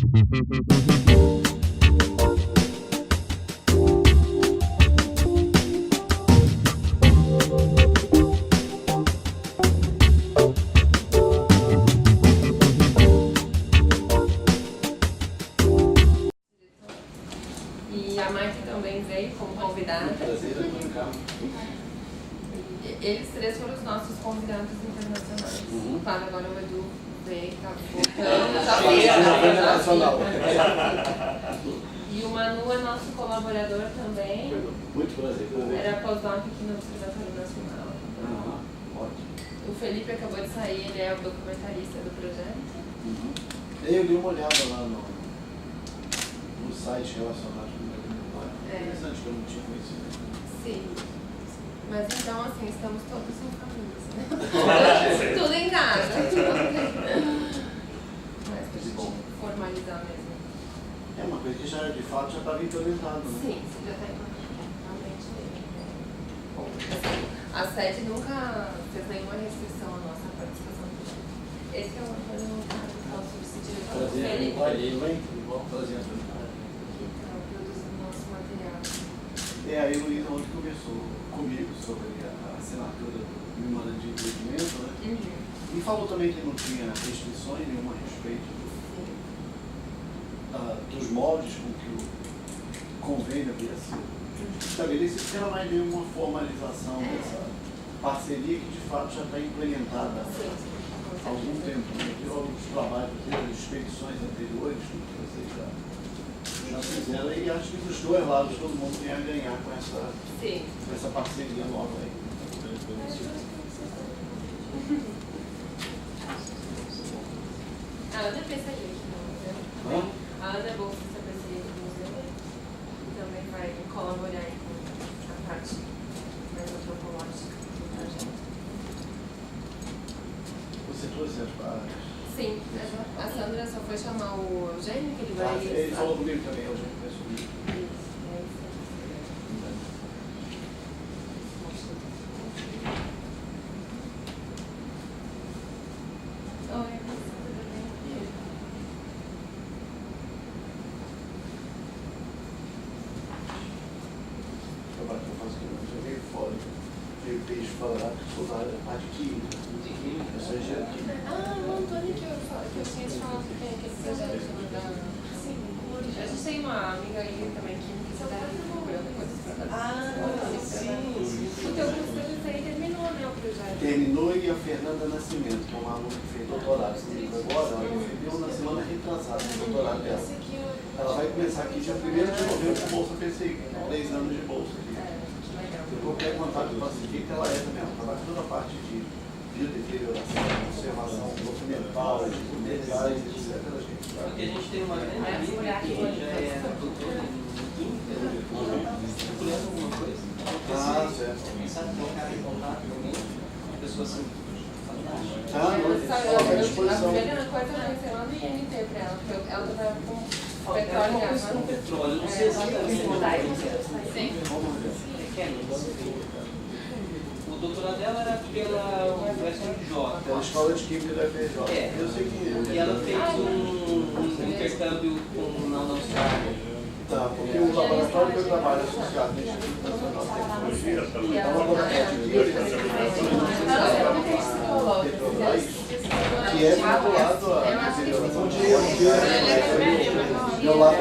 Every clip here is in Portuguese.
E a Mike também veio como convidada. Eles três foram os nossos convidados internacionais. Claro, agora o Edu veio, tá voltando. E o Manu é nosso colaborador também. Muito prazer. Era pós-doc aqui no Observatório Nacional. Ótimo. O Felipe acabou de sair, ele é o documentarista do projeto. Eu dei uma olhada lá no site relacionado com o meu. Interessante que eu não tinha conhecido. Sim. Mas então, assim, estamos todos em família, né? Tudo em casa. Mas pra gente formalizar mesmo. É uma coisa que já, de fato, já estava implementado, né? Sim, já está implementado. Realmente. Bom, assim, a sede nunca fez nenhuma restrição à nossa participação. Esse é o Antônio Carlos, nosso subdiretor. Prazer, tudo bom? Prazer, aí o Luiz ontem conversou comigo sobre a assinatura do memorando de entendimento, né? E falou também que não tinha restrições nenhuma a respeito dos moldes com que o convênio havia sido estabelecido, que era mais bem uma formalização dessa parceria que de fato já está implementada há algum tempo. Os trabalhos, as expedições anteriores, que vocês já fizeram, e acho que dos dois lados todo mundo tem a ganhar com essa parceria nova aí. A Ana é pesquisadora no museu. A Ana é bolsista pesquisadora do museu e também vai colaborar aí com a parte mais antropológica do projeto. Você trouxe as páginas? Sim, a Sandra só foi chamar o Eugênio, que ele vai... Ele falou comigo também, o Eugênio conhece comigo. Terminou e a Fernanda Nascimento, que é uma aluna que fez doutorado comigo agora, ela defendeu na semana retrasada o doutorado dela. Ela vai começar aqui dia 1º de novembro com bolsa PCI, 3 anos de bolsa aqui. Se qualquer contato classifica, ela é também, ela trabalha toda a parte de biodeterioração, conservação documental, legais, etc. Porque a gente tem uma grande amiga que já é doutora em química, procurando alguma coisa. Certo. Sabe colocar em contato com alguém? Pessoa assim, fantástica. A primeira coisa é cancelando o INT para ela, porque ela trabalha com petróleo e água. Com petróleo, não sei exatamente como é. Sim. O doutorado dela era pela UFRJ. Pela Escola de Química da UFRJ. Eu sei que... E ela fez um intercâmbio na Austrália. Tá, porque o laboratório que eu trabalho associado no Instituto Nacional de Tecnologia é um laboratório de química que é vinculado à deterioração de meu lado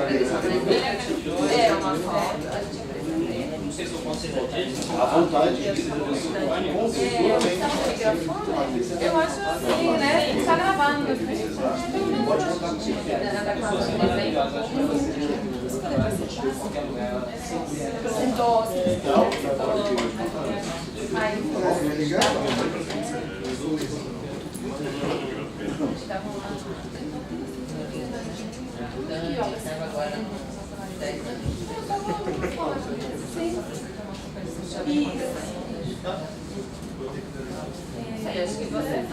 É uma foto, a gente não sei se eu consigo à vontade eu acho assim, né? Está gravando. Pode contar comigo. qualquer lugar. Apresentou. Acho que você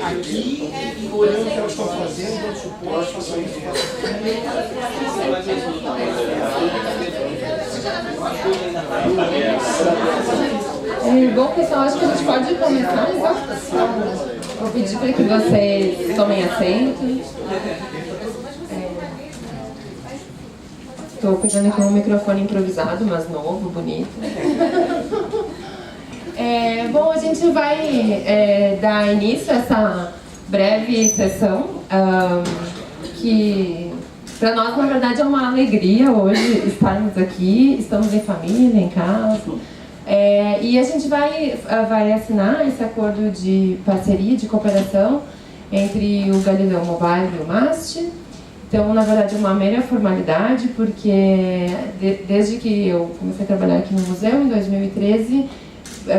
Aqui, olhando o que elas estão fazendo, dando suporte, Bom, pessoal, acho que a gente pode começar então. Vou pedir para que vocês tomem assento. Estou pegando aqui um microfone improvisado, mas novo, bonito. Bom, a gente vai dar início a essa breve sessão, que para nós, na verdade, é uma alegria hoje estarmos aqui, estamos em família, em casa. E a gente vai assinar esse acordo de parceria, de cooperação entre o Galileu Mobile e o MAST. Então, na verdade, é uma mera formalidade, porque desde que eu comecei a trabalhar aqui no museu, em 2013,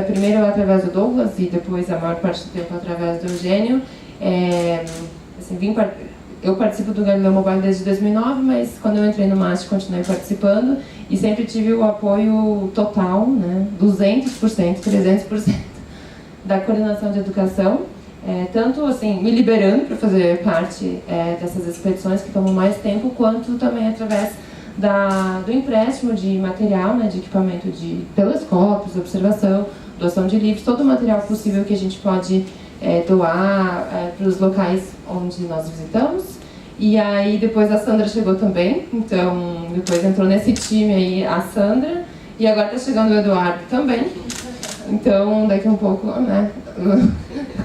primeiro através do Douglas e depois a maior parte do tempo através do Eugênio, eu participo do Galileu Mobile desde 2009, mas quando eu entrei no MAST continuei participando e sempre tive o apoio total, né, 200%, 300% da coordenação de educação, tanto assim, me liberando para fazer parte dessas expedições que tomam mais tempo, quanto também através do empréstimo de material, né, de equipamento de telescópios, observação, doação de livros, todo o material possível que a gente pode doar para os locais onde nós visitamos. E aí depois a Sandra chegou também, então depois entrou nesse time aí a Sandra, e agora está chegando o Eduardo também. Então daqui um pouco, né,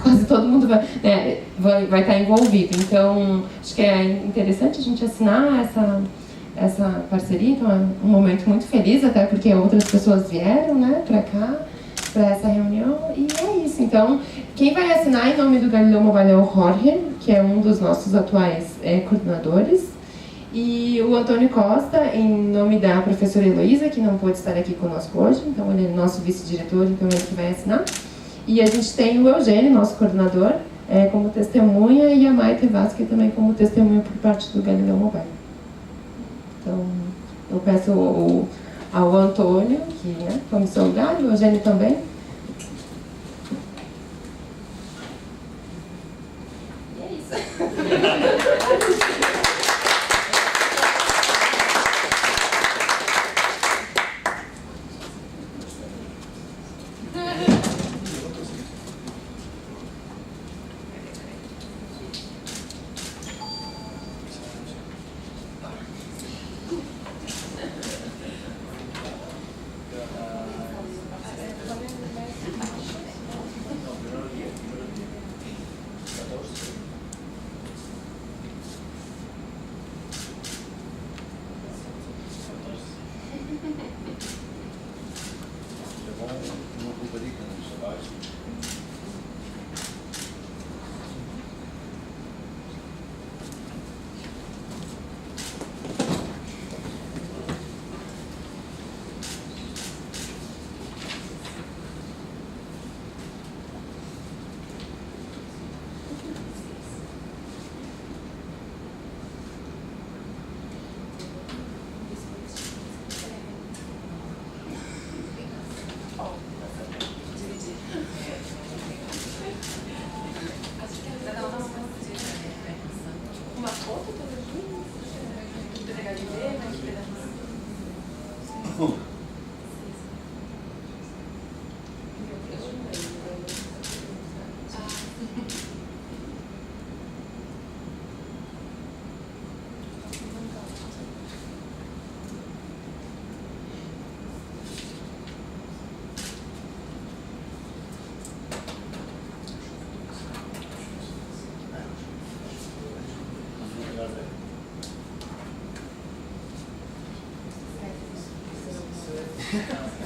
quase todo mundo vai estar envolvido. Então acho que é interessante a gente assinar essa parceria, então é um momento muito feliz, até porque outras pessoas vieram, né, para cá, para essa reunião, e é isso. Então, quem vai assinar em nome do Galileu Mobile é o Jorge, que é um dos nossos atuais coordenadores, e o Antônio Costa, em nome da professora Heloísa, que não pôde estar aqui conosco hoje, então ele é nosso vice-diretor, então ele que vai assinar. E a gente tem o Eugênio, nosso coordenador, como testemunha, e a Maite Vasque também como testemunha por parte do Galileu Mobile. Então, eu peço ao Antônio, que tome seu lugar, e o Eugênio também. E é isso.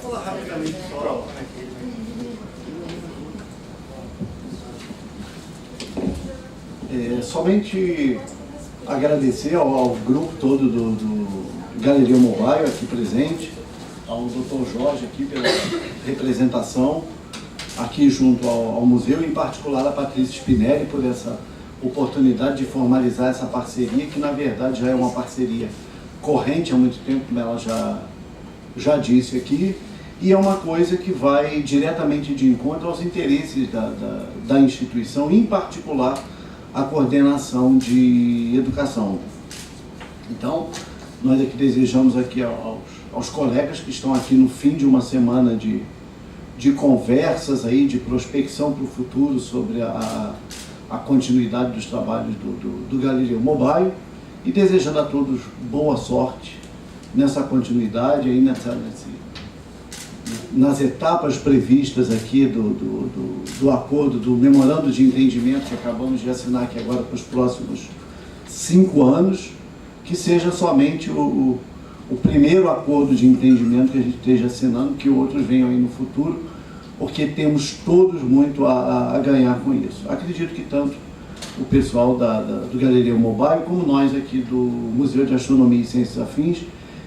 Vou falar rapidamente só. Somente agradecer ao grupo todo do Galileu Mobile aqui presente, ao Dr. Jorge aqui pela representação aqui junto ao museu, em particular a Patrícia Spinelli por essa oportunidade de formalizar essa parceria, que na verdade já é uma parceria corrente há muito tempo, como ela já disse aqui, e é uma coisa que vai diretamente de encontro aos interesses da instituição, em particular a coordenação de educação. Então, nós aqui desejamos aqui aos colegas que estão aqui no fim de uma semana de conversas aí, de prospecção para o futuro sobre a continuidade dos trabalhos do Galileu Mobile, e desejando a todos boa sorte nessa continuidade aí, nas etapas previstas aqui do acordo, do memorando de entendimento que acabamos de assinar aqui agora para os próximos 5 anos, que seja somente o primeiro acordo de entendimento que a gente esteja assinando, que outros venham aí no futuro, porque temos todos muito a ganhar com isso. Acredito que tanto o pessoal do Galileu Mobile, como nós aqui do Museu de Astronomia e Ciências Afins,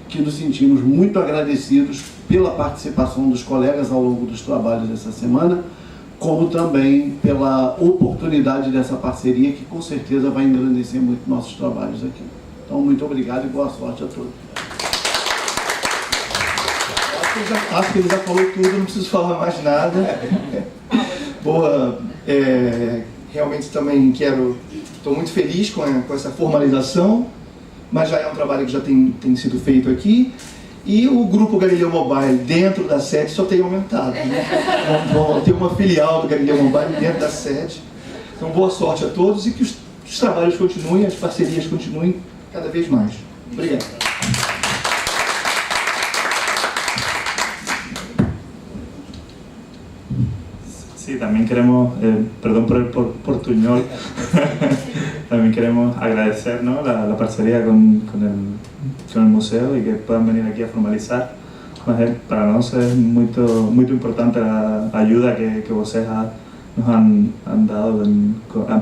que nos sentimos muito agradecidos pela participação dos colegas ao longo dos trabalhos dessa semana, como também pela oportunidade dessa parceria, que com certeza vai engrandecer muito nossos trabalhos aqui. Então, muito obrigado e boa sorte a todos. Acho que ele já falou tudo, não preciso falar mais nada. Boa, realmente também estou muito feliz com essa formalização, mas já é um trabalho que já tem sido feito aqui, e o grupo Galileu Mobile dentro da sede só tem aumentado, né? Vamos ter uma filial do Galileu Mobile dentro da sede. Então, boa sorte a todos e que os trabalhos continuem, as parcerias continuem cada vez mais. Obrigado. Sí, también queremos, perdón por el portuñol, también queremos agradecer, ¿no?, la parcería con el museo y que puedan venir aquí a formalizar. Mas para nós é muito importante a ayuda que vocês nos han dado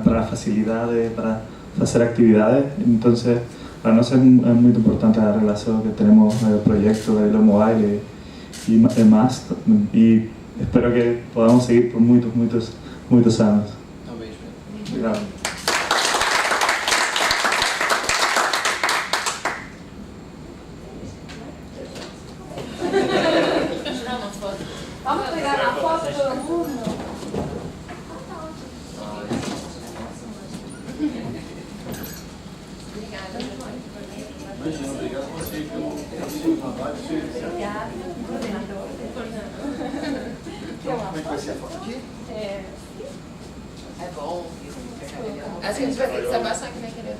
para facilidades, para hacer actividades. Entonces, para nós é muito importante a relación que tenemos el proyecto de Galileu Mobile y más. Y espero que podamos seguir por muitos anos. Obrigado. Vamos pegar a foto todo mundo? Obrigada. Imagina, obrigado a você pelo trabalho. Obrigada, coordenador. Como é que vai ser a foto aqui? É bom. Acho que a gente vai ter que se abaixar aqui, né, querido?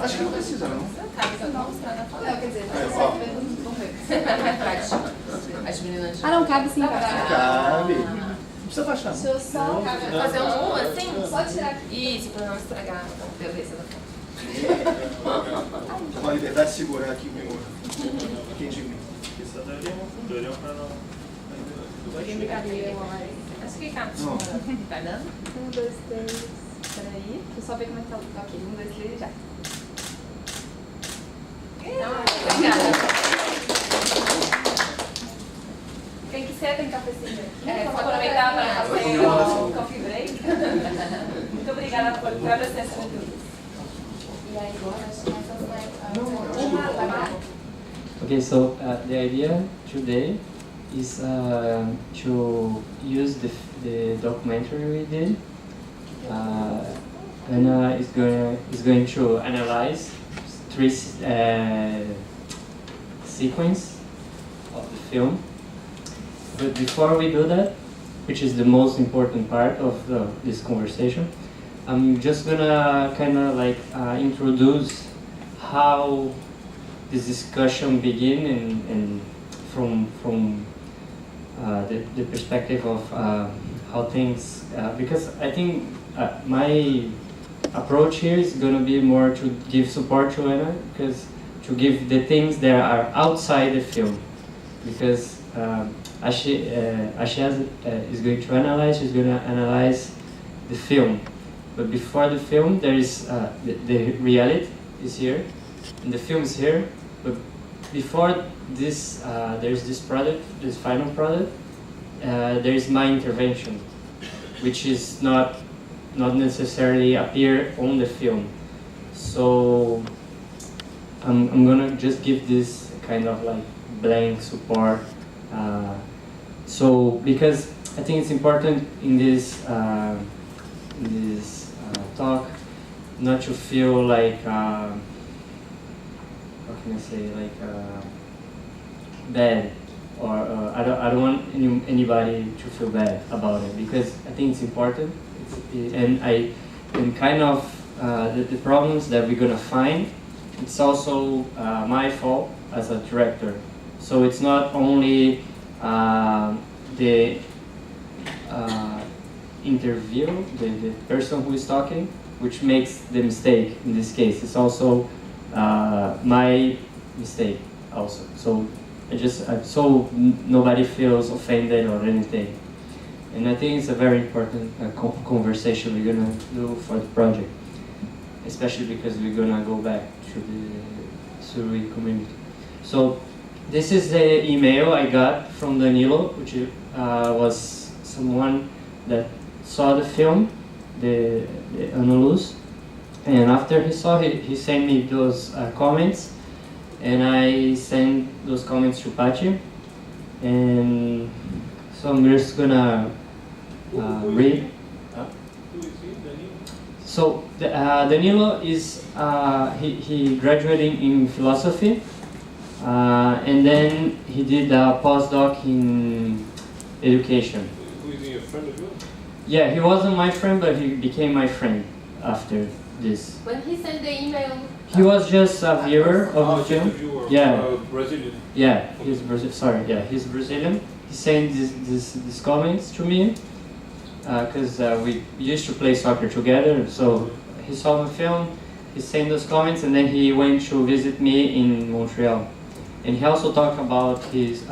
Acho que não precisa, não. Cabe, só vamos mostrar na foto. Não, quer dizer, Vamos ver. Prático. As meninas. Ah, não, cabe sim. Cabe. Não precisa baixar. Deixa eu só Fazer um assim? só tirar aqui. Isso, pra não estragar a beleza da foto. Tomar a liberdade de segurar aqui o entendimento. Acho que cabe. Não. Tá dando? 1, 2, 3. Peraí. Deixa eu só ver como é que tá. Ok, 1, 2, 3 e já. Obrigada. Quem quiser tem cafezinho aqui. É, Vamos vou aproveitar para fazer o coffee break. Muito obrigada por a presença de todos. E aí, agora acho que essa vai. Okay, so the idea today is to use the documentary we did. Anna is going to analyze 3 sequences of the film. But before we do that, which is the most important part of this conversation, I'm just gonna kind of like introduce how this discussion began and from the perspective of how things, because I think my approach here is going to be more to give support to Anna, because to give the things that are outside the film, because as she is going to analyze, she's going to analyze the film. But before the film, there is the reality is here, and the film is here. But before this, there is this product, this final product. There is my intervention, which is not necessarily appear on the film. So I'm gonna just give this kind of like blank support. So because I think it's important in this talk not to feel like how can I say, like bad, or I don't want anybody to feel bad about it, because I think it's important, and kind of the problems that we're gonna find, it's also my fault as a director. So it's not only the interview, the person who is talking, which makes the mistake in this case. It's also my mistake also. So so nobody feels offended or anything. And I think it's a very important conversation we're gonna do for the project, especially because we're gonna go back to the Surui community. So this is the email I got from Danilo, which was someone that saw the film, the Ano Luz, and after he saw it, he sent me those comments, and I sent those comments to Pachi, and so I'm just gonna read. So Danilo is he graduated in philosophy, and then he did a postdoc in education. Who is he, a friend of yours? Yeah, he wasn't my friend, but he became my friend after this. When he sent the email, He was just a viewer of the film. Yeah. Brazilian. Yeah, he's Brazilian. Sorry, yeah, he's Brazilian. He sent these comments to me because we used to play soccer together. So he saw the film, he sent those comments, and then he went to visit me in Montreal. And he also talked about his.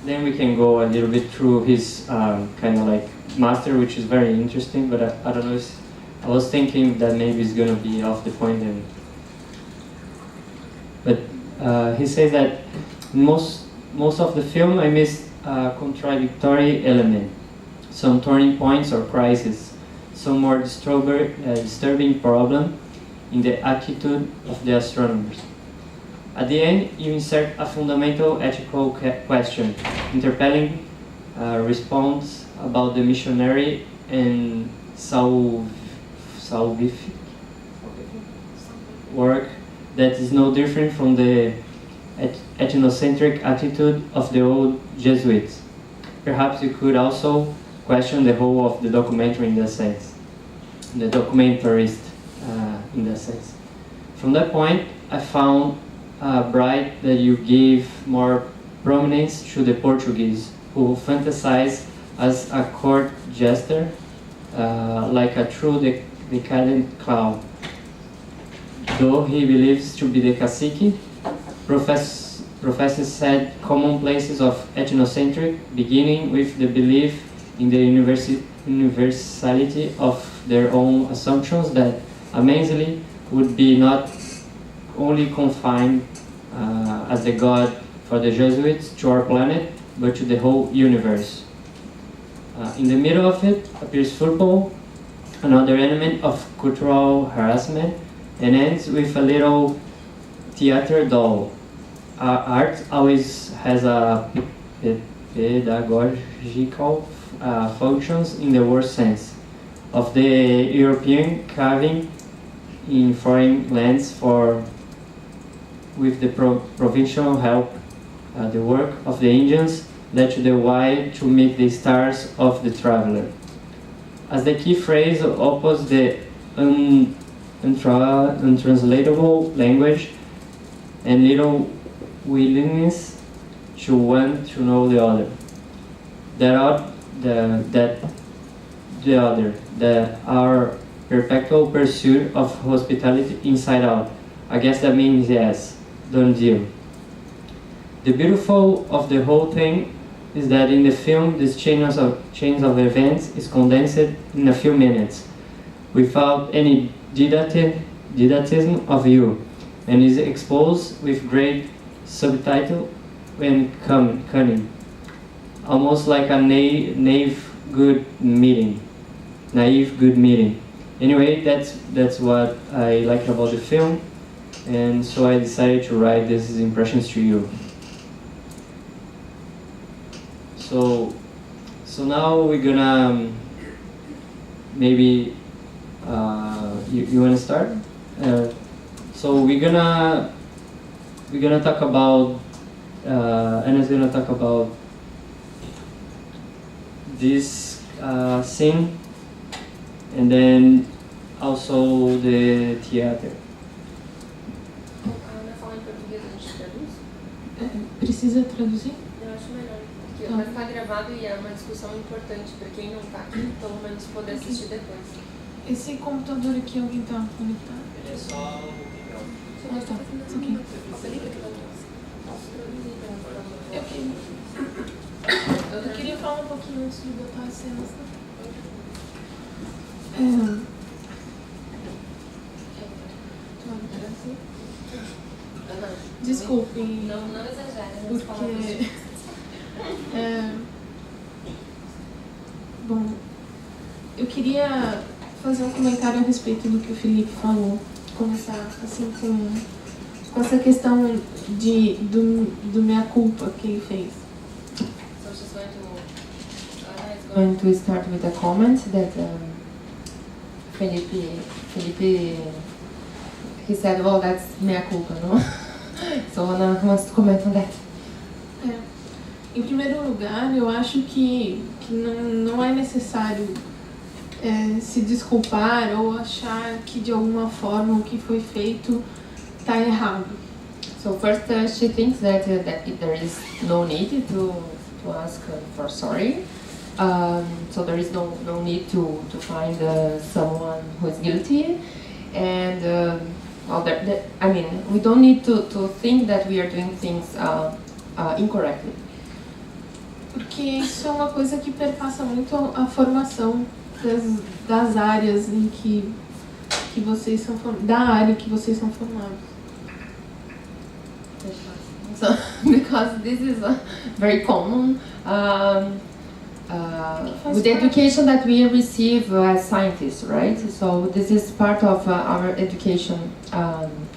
Then we can go a little bit through his kind of like master, which is very interesting. But I don't know. I was thinking that maybe it's gonna be off the point, but he says that most of the film I missed a contradictory element, some turning points or crises, some more disturbing problem in the attitude of the astronomers. At the end, you insert a fundamental ethical question, interpelling response about the missionary and salvific work that is no different from the ethnocentric attitude of the old Jesuits. Perhaps you could also question the whole of the documentary in that sense, the documentarist in that sense. From that point, I found bright that you gave more prominence to the Portuguese, who fantasize as a court jester, like a true decadent clown. Though he believes to be the cacique, professors said commonplaces of ethnocentric, beginning with the belief in the universality of their own assumptions that amazingly would be not only confined as the God for the Jesuits to our planet, but to the whole universe. In the middle of it appears football, another element of cultural harassment, and ends with a little theater doll. Art always has a pedagogical functions in the worst sense of the European carving in foreign lands with the provincial help. The work of the Indians led to the why to meet the stars of the traveler. As the key phrase opposes the untranslatable language and little willingness to want to know the other. Our perpetual pursuit of hospitality inside out. I guess that means yes, done deal. The beautiful of the whole thing is that in the film, this chains of events is condensed in a few minutes, without any didactism of you, and is exposed with great subtitle and cunning, almost like a naive good meeting. Anyway, that's what I like about the film. and so I decided to write these impressions to you. So now we're gonna maybe you wanna start? So we're gonna talk about Anna's gonna talk about this scene, and then also the theater. A Ana fala em português, a gente traduz? Precisa traduzir? Eu acho melhor, porque vai ficar gravado e é uma discussão importante para quem não está aqui, pelo menos poder assistir depois. Esse computador aqui, alguém tá conectado? Ele é só o papel. Ah, tá. Ok. Eu queria falar um pouquinho antes de botar as cenas. Desculpem. Não exagere, Porque. Bom, eu queria fazer um comentário a respeito do que o Felipe falou. Começar assim com essa questão do minha culpa que ele fez. So she's going to start with a comment that Felipe he said, well, that's mea culpa, no? So Ana wants to comment on that. Em primeiro lugar, eu acho que não é necessário se desculpar ou achar que de alguma forma o que foi feito está errado. So first, she thinks that there is no need to ask for sorry. So there is no need to find someone who is guilty, and well, I mean, we don't need to think that we are doing things incorrectly. Porque isso é uma coisa que perpassa muito a formação das áreas em que vocês são da área que vocês são formados. So, because this is very common with the education that we receive as scientists, right? So this is part of our education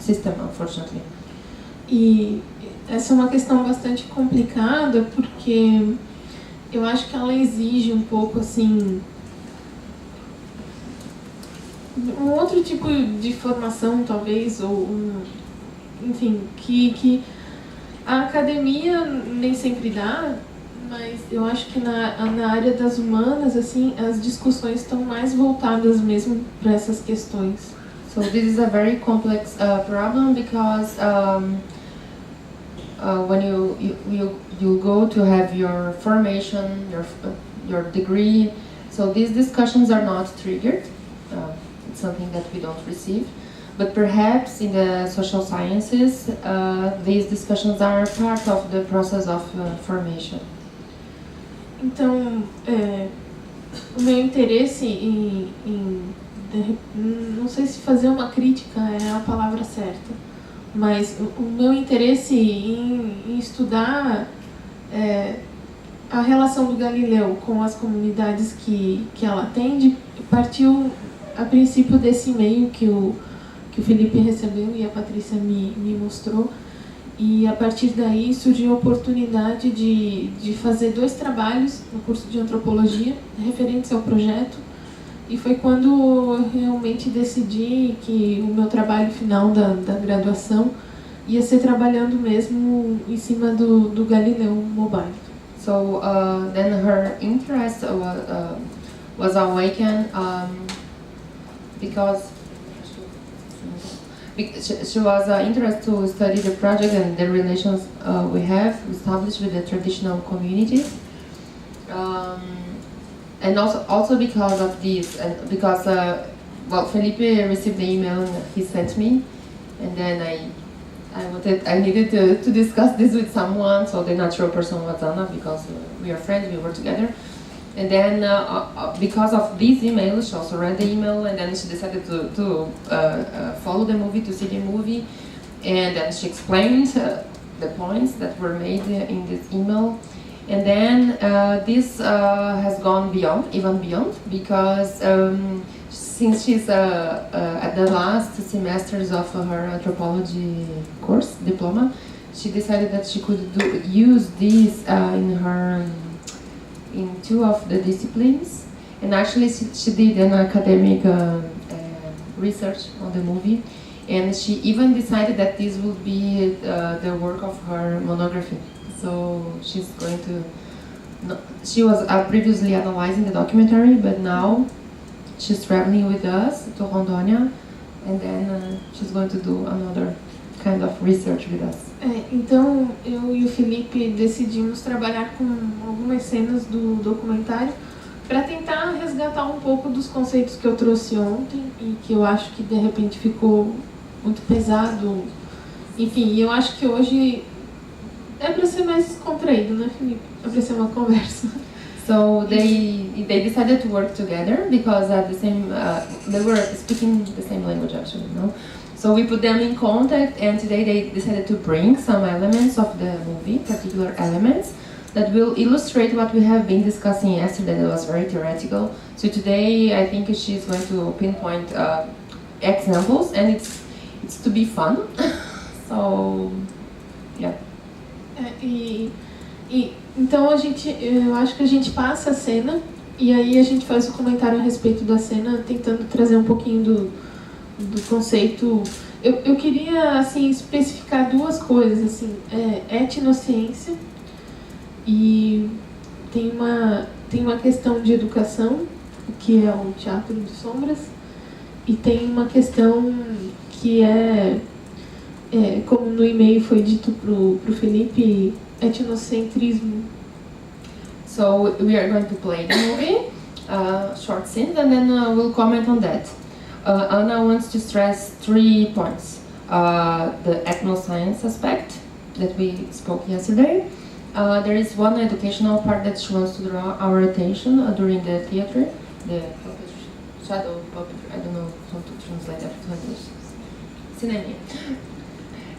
system, unfortunately. E essa é uma questão bastante complicada porque eu acho que ela exige um pouco assim um outro tipo de formação, talvez, ou enfim, que a academia nem sempre dá, mas eu acho que na área das humanas, assim, as discussões estão mais voltadas mesmo para essas questões. So this is a very complex problem because when you go to have your formation, your degree, so these discussions are not triggered. It's something that we don't receive. But perhaps in the social sciences, these discussions are part of the process of formation. Então, o meu interesse não sei se fazer uma crítica é a palavra certa, mas o meu interesse em estudar a relação do Galileu com as comunidades que ela atende partiu a princípio desse e-mail que o Felipe recebeu e a Patrícia me mostrou, e a partir daí surgiu a oportunidade de fazer 2 trabalhos no curso de antropologia referentes ao projeto, e foi quando eu realmente decidi que o meu trabalho final da graduação ia ser trabalhando mesmo em cima do Galileu Mobile. So then her interest was awakened because she was interested to study the project and the relations we have established with the traditional communities, and also because of this, and because well, Felipe received the email and he sent me, and then I needed to discuss this with someone, so the natural person was Anna, because we are friends, we work together. And then, because of this email, she also read the email, and then she decided to follow the movie, to see the movie, and then she explained the points that were made in this email. And then this has gone even beyond, because since she's at the last semesters of her anthropology course diploma, she decided that she could use this in two of the disciplines, and actually she did an academic research on the movie, and she even decided that this would be the work of her monography. So she's going to. She was previously analyzing the documentary, but now she's traveling with us to Rondônia, and then she's going to do another kind of research with us. Então, eu e o Felipe decidimos trabalhar com algumas cenas do documentário para tentar resgatar um pouco dos conceitos que eu trouxe ontem e que eu acho que de repente ficou muito pesado. Enfim, eu acho que hoje é para ser mais descontraído, né, Felipe? É para ser uma conversa. So they decided to work together because at the same they were speaking the same language actually, no? So we put them in contact, and today they decided to bring some elements of the movie, particular elements that will illustrate what we have been discussing yesterday. That was very theoretical. So today I think she's going to pinpoint examples, and it's to be fun. So yeah. Então eu acho que a gente passa a cena e aí a gente faz o comentário a respeito da cena, tentando trazer um pouquinho do conceito. Eu queria assim especificar duas coisas, assim, etnociência e tem uma questão de educação, que é o Teatro de Sombras, e tem uma questão que como no e-mail foi dito pro Felipe, etnocentrismo. So we are going to play the movie, short scenes, and then we'll comment on that. Anna wants to stress 3 points. The ethnoscience aspect that we spoke yesterday. There is one educational part that she wants to draw our attention during the theater, the shadow puppetry, I don't know how to translate that to English. Cinema.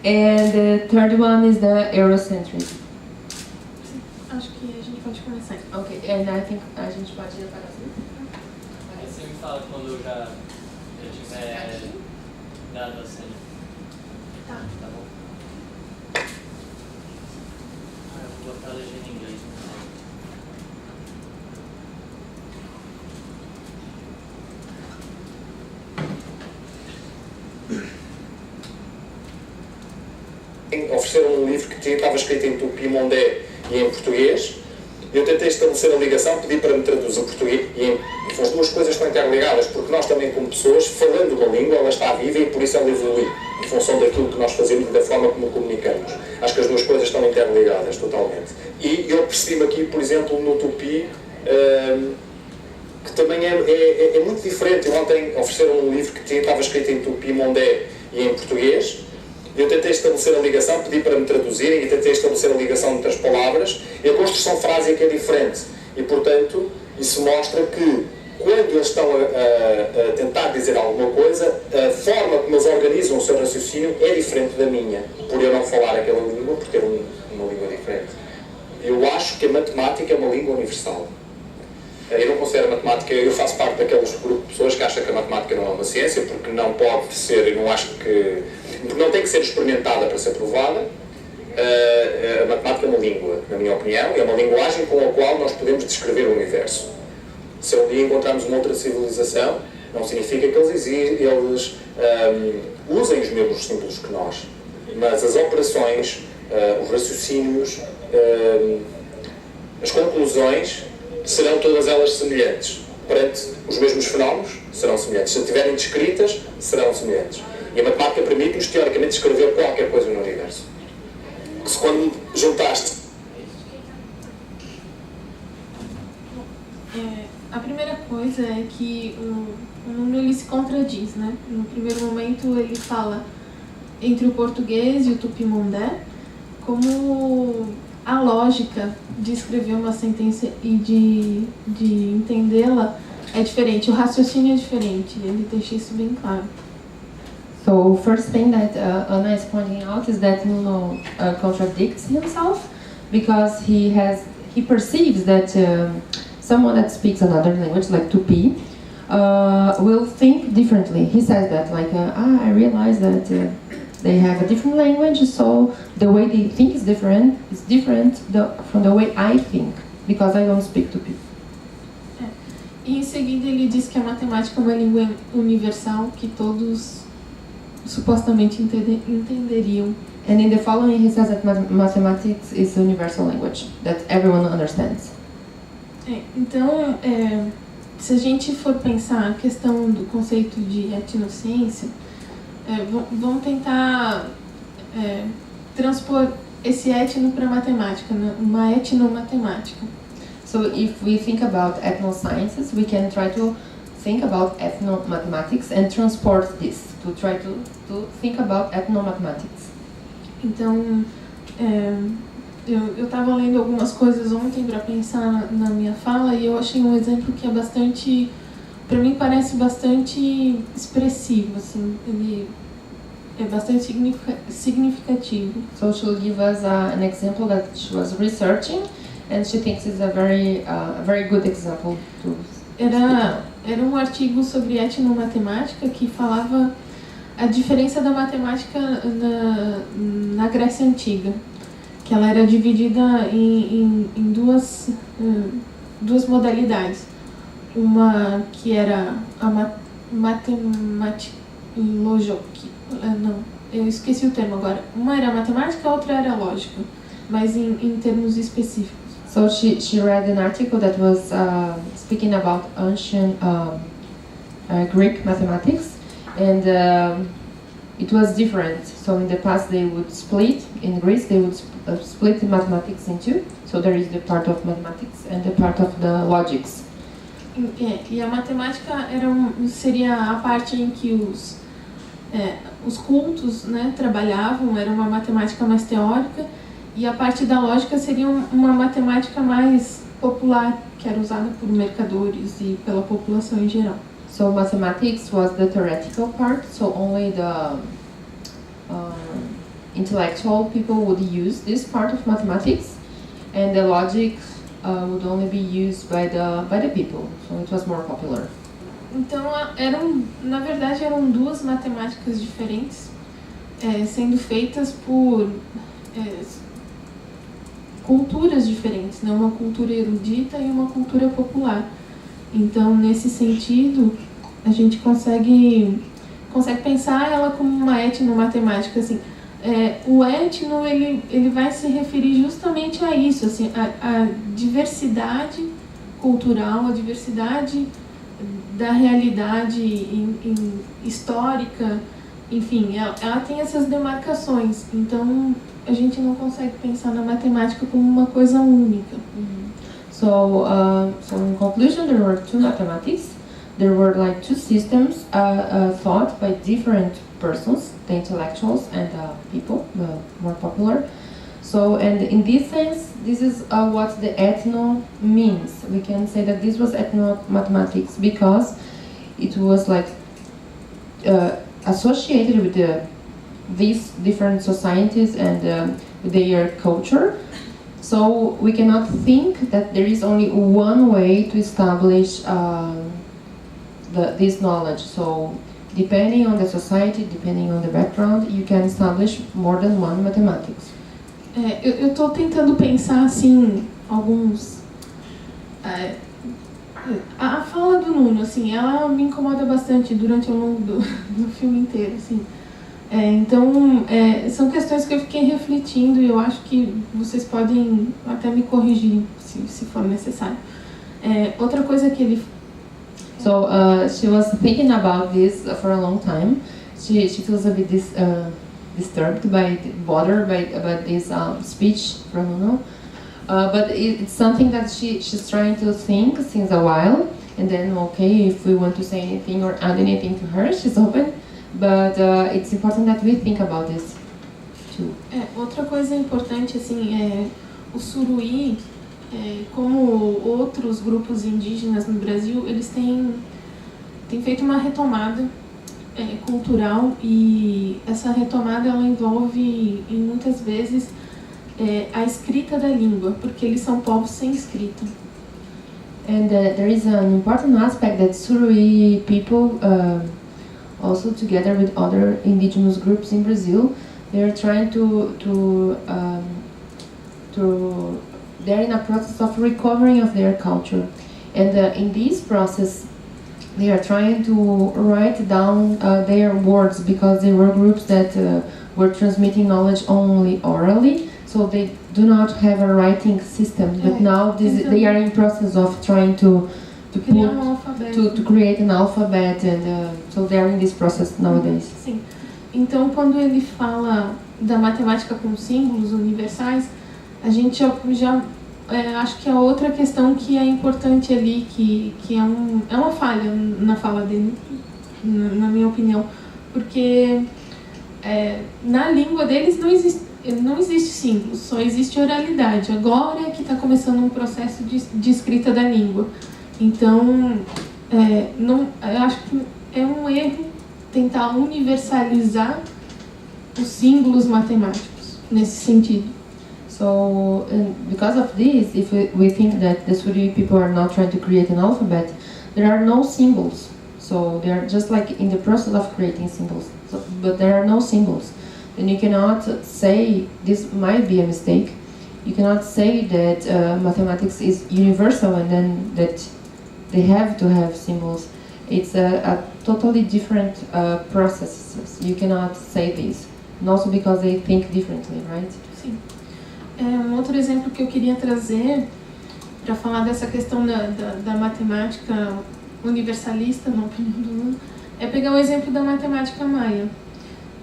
And the third one is the Eurocentrism. Acho que a gente pode começar. Okay, and I think a gente pode ir para Você me fala quando eu já tiver dado a cena. Tá. Tá bom. Eu vou botar a legenda em inglês. Ofereceram um livro que estava escrito em tupi-mondé e em português. Eu tentei estabelecer a ligação, pedi para me traduzir em português e as duas coisas estão interligadas, porque nós também, como pessoas, falando uma língua, ela está viva e por isso ela evolui, em função daquilo que nós fazemos e da forma como comunicamos. Acho que as duas coisas estão interligadas totalmente. E eu percebi-me aqui, por exemplo, no tupi, que também é muito diferente. Ontem ofereceram um livro que estava escrito em tupi-mondé e em português. Eu tentei estabelecer a ligação, pedi para me traduzirem e tentei estabelecer a ligação entre as palavras, e a construção frásica é diferente. E, portanto, isso mostra que, quando eles estão a tentar dizer alguma coisa, a forma como eles organizam o seu raciocínio é diferente da minha, por eu não falar aquela língua, por ter uma língua diferente. Eu acho que a matemática é uma língua universal. Eu não considero a matemática, eu faço parte daqueles grupos de pessoas que acham que a matemática não é uma ciência, porque não pode ser, eu não acho que... Porque não tem que ser experimentada para ser provada. A matemática é uma língua, na minha opinião, e é uma linguagem com a qual nós podemos descrever o universo. Se um dia encontrarmos uma outra civilização, não significa que eles usem os mesmos símbolos que nós, mas as operações, os raciocínios, as conclusões serão todas elas semelhantes. Perante os mesmos fenómenos, serão semelhantes. Se estiverem descritas, serão semelhantes. E a matemática permite-nos, teoricamente, descrever qualquer coisa no universo. Que se quando juntaste... A primeira coisa é que o número ele se contradiz, né? No primeiro momento ele fala entre o português e o tupi-mondé como a lógica de escrever uma sentença e de entendê-la é diferente, o raciocínio é diferente, ele deixa isso bem claro. So first thing that Anna is pointing out is that Nuno contradicts himself because he perceives that someone that speaks another language like Tupi will think differently. He says that, like, I realize that they have a different language, so the way they think is different from the way I think, because I don't speak to people. E em seguida ele diz que a matemática é uma língua universal que todos supostamente entenderiam. And in the following he says that mathematics is a universal language that everyone understands. Então, se a gente for pensar a questão do conceito de etnociência, vamos tentar transpor esse etno para matemática, né? Uma etnomatemática. So if we think about ethnosciences, we can try to think about ethnomathematics and transport this, to try to think about ethnomathematics. Então, eu estava lendo algumas coisas ontem para pensar na minha fala e eu achei um exemplo que é bastante, para mim parece bastante expressivo, assim, ele é bastante significativo. So she'll give us an example that she was researching, and she thinks it's a very good example to Era um artigo sobre etnomatemática que falava a diferença da matemática na Grécia Antiga, que ela era dividida em duas modalidades. Uma que era a matemática, eu esqueci o termo agora. Uma era matemática, a outra era lógica, mas em termos específicos. So she read an article that was speaking about ancient Greek mathematics, and it was different. So in the past they would split, in Greece they would split the mathematics in two. So there is the part of mathematics and the part of the logics. E a matemática seria a parte em que os cultos, né, trabalhavam, era uma matemática mais teórica, e a parte da lógica seria uma matemática mais popular, que era usada por mercadores e pela população em geral. So mathematics was the theoretical part, so only the intellectual people would use this part of mathematics, and the logic would only be used by the people, so it was more popular. Então, na verdade, eram duas matemáticas diferentes, sendo feitas por culturas diferentes, né? Uma cultura erudita e uma cultura popular. Então, nesse sentido, a gente consegue pensar ela como uma etnomatemática, assim. O etno, ele vai se referir justamente a isso, assim, a diversidade cultural, a diversidade da realidade histórica, enfim, ela tem essas demarcações. Então, a gente não consegue pensar na matemática como uma coisa única. So in conclusion, there were two mathematics. There were like two systems thought by different persons, the intellectuals and people, more popular. So, and in this sense, this is what the ethno means. We can say that this was ethno-mathematics because it was like associated with these different societies and their culture. So we cannot think that there is only one way to establish this knowledge. So depending on the society, depending on the background, you can establish more than one mathematics. Eu estou tentando pensar assim, alguns... A fala do Nuno, assim, ela me incomoda bastante durante o longo do filme inteiro, assim. Então, são questões que eu fiquei refletindo e eu acho que vocês podem até me corrigir, se for necessário. Outra coisa que ele... So, she was thinking about this for a long time. She feels a bit disturbed, bothered by this speech from Nuno. But it's something that she's trying to think since a while. And then, okay, if we want to say anything or add anything to her, she's open. But it's important that we think about this too. Outra coisa importante, assim, o Suruí, como outros grupos indígenas no Brasil, eles têm feito uma retomada cultural, e essa retomada ela envolve muitas vezes a escrita da língua, porque eles são povos sem escrita. And there is an important aspect that Suruí people, also together with other indigenous groups in Brazil, they are trying they're in a process of recovering of their culture. And in this process, they are trying to write down their words, because they were groups that were transmitting knowledge only orally, so they do not have a writing system. But now they are in process of trying to create an alphabet, and so they are in this process nowadays. Sim. Então, quando ele fala da matemática com símbolos universais, a gente já acho que é outra questão que é importante ali, que é uma falha na fala dele, na minha opinião, porque na língua deles não existe símbolos, só existe oralidade. Agora é que está começando um processo de escrita da língua. Então, eu acho que é um erro tentar universalizar os símbolos matemáticos nesse sentido. So, because of this, if we think that the Suruí people are not trying to create an alphabet, there are no symbols. So they are just like in the process of creating symbols. So, but there are no symbols. And you cannot say, this might be a mistake, you cannot say that mathematics is universal and then that they have to have symbols. It's a totally different process. You cannot say this. And also because they think differently, right? Sim. Um outro exemplo que eu queria trazer para falar dessa questão da matemática universalista, na opinião do Nuno, é pegar o exemplo da matemática maia,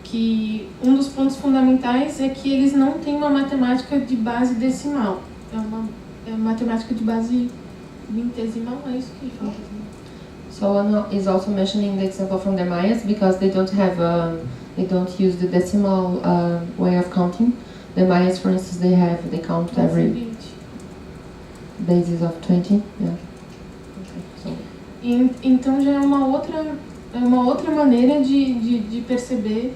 que um dos pontos fundamentais é que eles não têm uma matemática de base decimal, é uma matemática de base vintesimal, é isso que ele fala. So Ana is also mentioning the example from the Mayas, because they don't use the decimal way of counting. The Mayas, for instance, they count every basis of 20. Yeah. Okay, so. Então já é uma outra maneira de perceber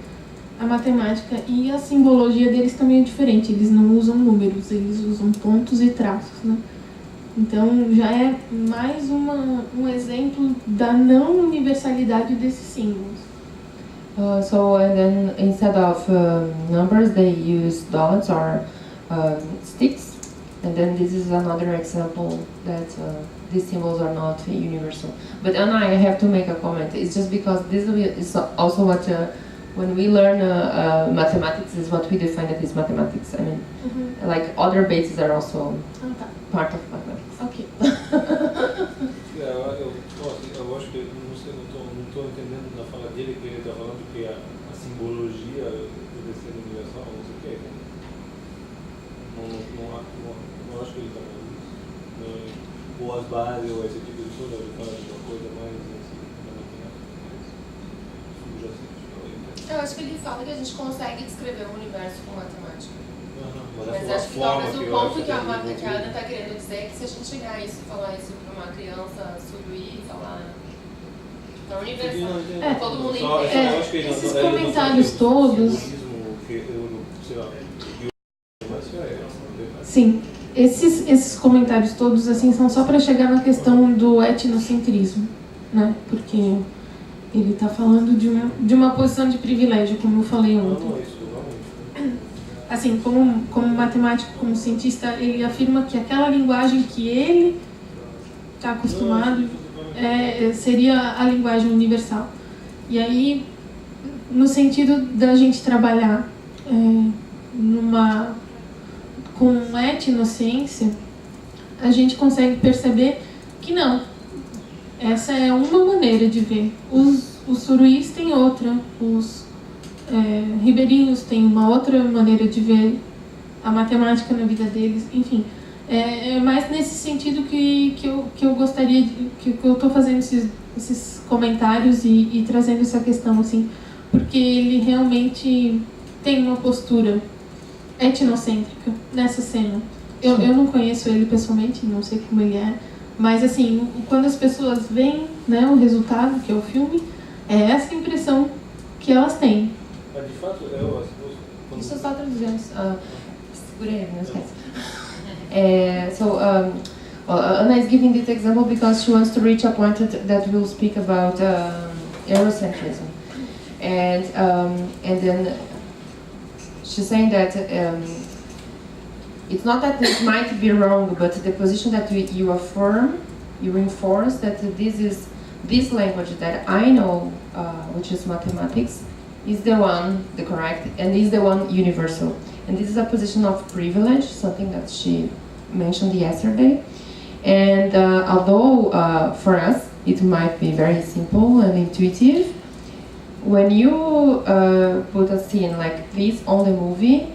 a matemática, e a simbologia deles também é diferente. Eles não usam números, eles usam pontos e traços, né? Então já é mais um exemplo da não universalidade desses símbolos. So and then instead of numbers, they use dots or sticks, and then this is another example that these symbols are not universal. But Anna, I have to make a comment. It's just because this is also what when we learn mathematics is what we define it as mathematics. I mean, like other bases are also part of mathematics. Ok. Eu acho que não estou entendendo na fala dele que ele está falando que a simbologia deve ser universal, não sei o que. Não acho que ele está falando isso. Ou as bases, ou esse tipo de coisa, ele fala de uma coisa mais assim, na matemática, mais subjacente. Eu acho que ele fala que a gente consegue descrever o universo com matemática. Mas acho que talvez o ponto que a Ana está querendo dizer é que se a gente chegar a isso, falar isso para uma criança Suruí, falar na universal, todo mundo entende. Esses comentários todos. Sim, esses comentários todos assim são só para chegar na questão do etnocentrismo, né? Porque ele está falando de uma posição de privilégio, como eu falei ontem. Assim, como matemático, como cientista, ele afirma que aquela linguagem que ele está acostumado seria a linguagem universal. E aí, no sentido da gente trabalhar com etnociência, a gente consegue perceber que não. Essa é uma maneira de ver. Os suruís têm outra, os ribeirinhos têm uma outra maneira de ver a matemática na vida deles, enfim. É mais nesse sentido que eu gostaria, que eu estou fazendo esses comentários e trazendo essa questão, assim, porque ele realmente tem uma postura etnocêntrica nessa cena. Eu não conheço ele pessoalmente, não sei como ele é, mas assim, quando as pessoas veem, né, o resultado, que é o filme, é essa impressão que elas têm. De fato, Deixa eu só traduzir. Segura aí, não esquece. So Well, Anna is giving this example because she wants to reach a point that we'll speak about Eurocentrism, and then she's saying that it's not that it might be wrong, but the position that you affirm, you reinforce that this language that I know, which is mathematics, is the correct, and is the one universal. And this is a position of privilege, something that she mentioned yesterday. And although for us it might be very simple and intuitive, when you put a scene like this on the movie,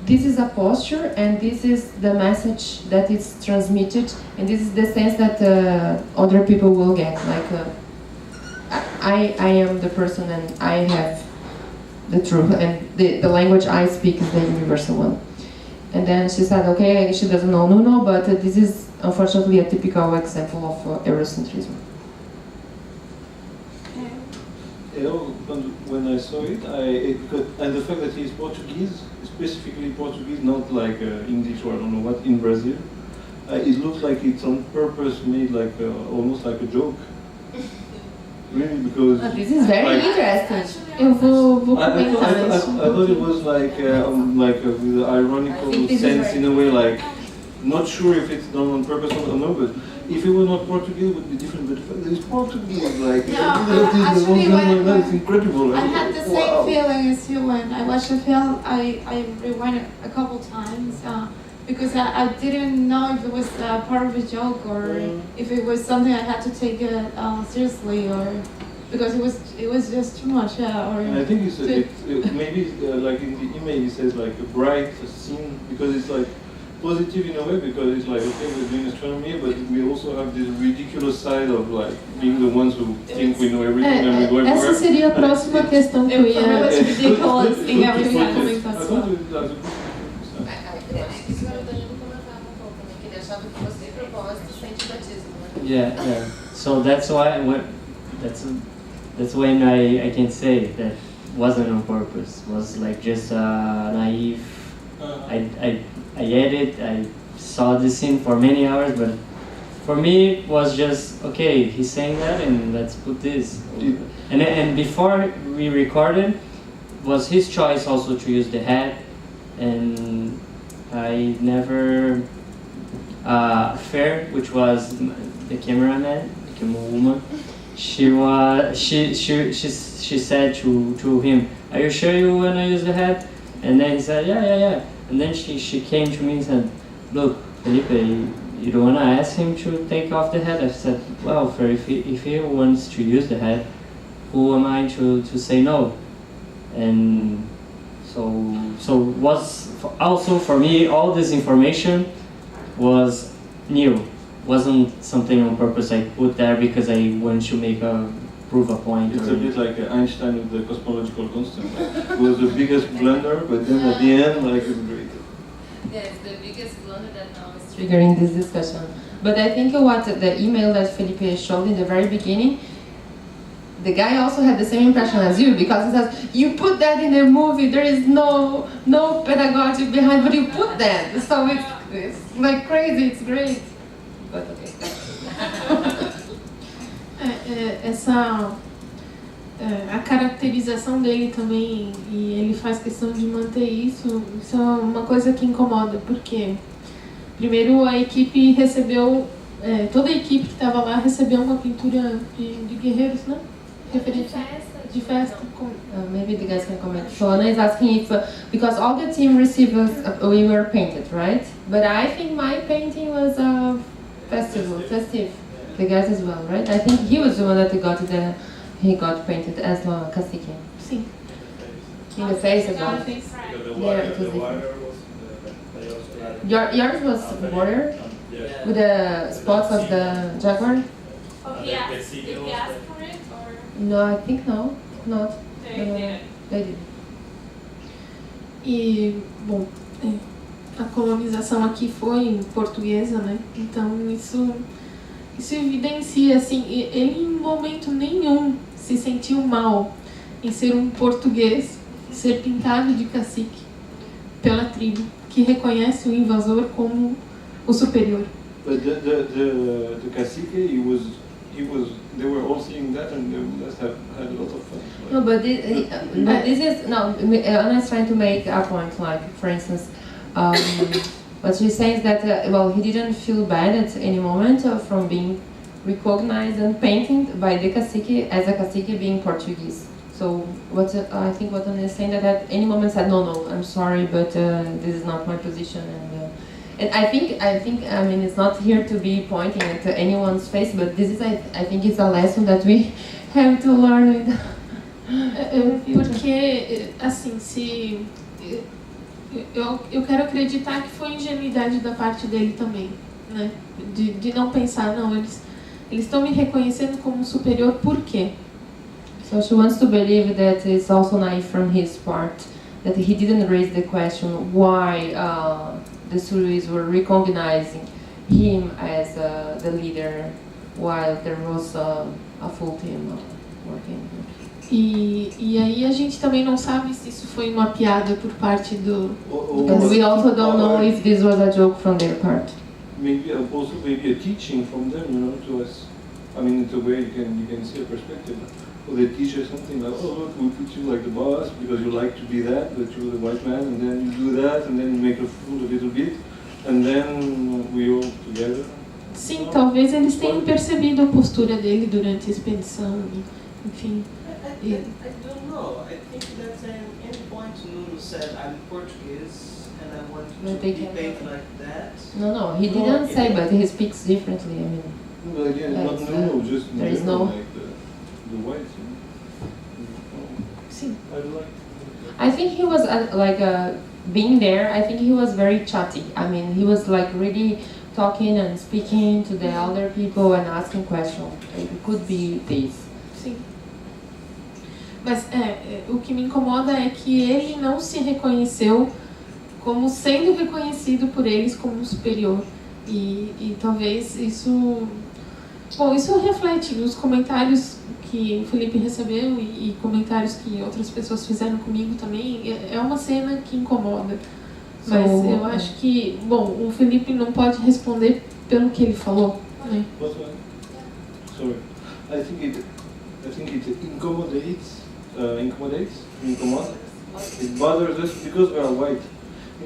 this is a posture, and this is the message that is transmitted, and this is the sense that other people will get. Like, I am the person, and I have the truth, and the language I speak is the universal one. And then she said, okay, she doesn't know Nuno, but this is unfortunately a typical example of Eurocentrism. When I saw it, and the fact that he's Portuguese, specifically Portuguese, not like English or I don't know what, in Brazil, it looks like it's on purpose made like almost like a joke. Really, because this is very interesting. I thought it was like with an ironical sense in a way, like not sure if it's done on purpose or not, but if it were not Portuguese, it would be different. But the fact that it's Portuguese, like it's incredible. I had the same feeling as you when I watched the film. I rewound it a couple times because I didn't know if it was part of a joke or if it was something I had to take seriously, or because it was just too much. And I think maybe like in the email it says like a bright scene, because it's like positive in a way, because it's like, okay, we're doing astronomy, but we also have this ridiculous side of like being the ones who think we know everything and we go everywhere. Essa seria a próxima questão que eu ia ridiculous in every comentar. Yeah. So that's why that's when I can say that wasn't on purpose. Was like just naive. I edited. I saw this scene for many hours, but for me it was just okay. He's saying that, and let's put this. And before we recorded, was his choice also to use the hat, and I never. Fair, which was the cameraman, the camera woman, she said to him, "Are you sure you wanna use the hat?" And then he said, "Yeah." And then she came to me and said, "Look, Felipe, you don't wanna ask him to take off the hat?" I said, "Well, if he wants to use the hat, who am I to say no?" And so was also for me all this information was new, wasn't something on purpose I put there because I want to prove a point. It's a bit like Einstein with the cosmological constant. It was the biggest blunder, but then at the end, like it's great. Yeah, it's the biggest blunder that now is Triggering this discussion. But I think what the email that Felipe showed in the very beginning, the guy also had the same impression as you, because he says, you put that in a movie, there is no pedagogy behind, but you put that. So it's like crazy, it's great. But okay. A caracterização dele também, e ele faz questão de manter isso é uma coisa que incomoda, porque primeiro a equipe recebeu, toda a equipe que estava lá recebeu uma pintura de guerreiros, né? De festa. Maybe the guys can comment. So Anna is asking if, because all the team received we were painted, right? But I think my painting was festive. The guys as well, right? I think he was the one that he got painted as Cacique. Sim. In the face as well. Yeah, it was different. Yours was border with the spots of the jaguar? Oh, did he ask for it, or? No, I think no. Not. They did. E, bom, a colonização aqui foi portuguesa, né? Então isso evidencia, assim, ele em momento nenhum se sentiu mal em ser um português, ser pintado de cacique pela tribo, que reconhece o invasor como o superior. But the cacique, they were all seeing that, and they must have had a lot of fun. No, but this is no. Anna's trying to make a point. Like, for instance, what she's saying is that well, he didn't feel bad at any moment from being recognized and painted by the cacique as a cacique being Portuguese. So what I think what Anna is saying that at any moment said no, I'm sorry, but this is not my position, and I think I mean it's not here to be pointing at anyone's face, but this is I think it's a lesson that we have to learn. Porque assim, se eu quero acreditar que foi ingenuidade da parte dele também, né? De não pensar, não, eles estão me reconhecendo como superior, por quê? So she wants to believe that it's also naive from his part, that he didn't raise the question why the Suruis were recognizing him as the leader while there was a full team working. E aí a gente também não sabe se isso foi uma piada por parte do... And we also don't know if this was a joke from their part. Maybe also maybe a teaching from them, you know, to us. I mean, it's a way you can see a perspective. Or they teach us something like, oh look, we put you like the boss because you like to be that, but you're the white man, and then you do that, and then you make a fool a little bit, and then we all together. Sim, talvez eles tenham percebido a postura dele durante a expedição, enfim. I don't know. I think that at any point Nuno said, I'm Portuguese and I want to be painted like that. No, he didn't say, but he speaks differently. I mean, well, again, not Nuno, just there is no. Like the whites. Sim. I think he was being there. I think he was very chatty. I mean, he was like really talking and speaking to the elder people and asking questions. It could be this. Sim. Mas o que me incomoda é que ele não se reconheceu como sendo reconhecido por eles como superior. E talvez isso... Bom, isso reflete nos comentários que o Felipe recebeu e comentários que outras pessoas fizeram comigo também. É uma cena que incomoda. Mas eu acho que... Bom, o Felipe não pode responder pelo que ele falou, né? Sorry. I think it incommodates. It bothers us because we are white.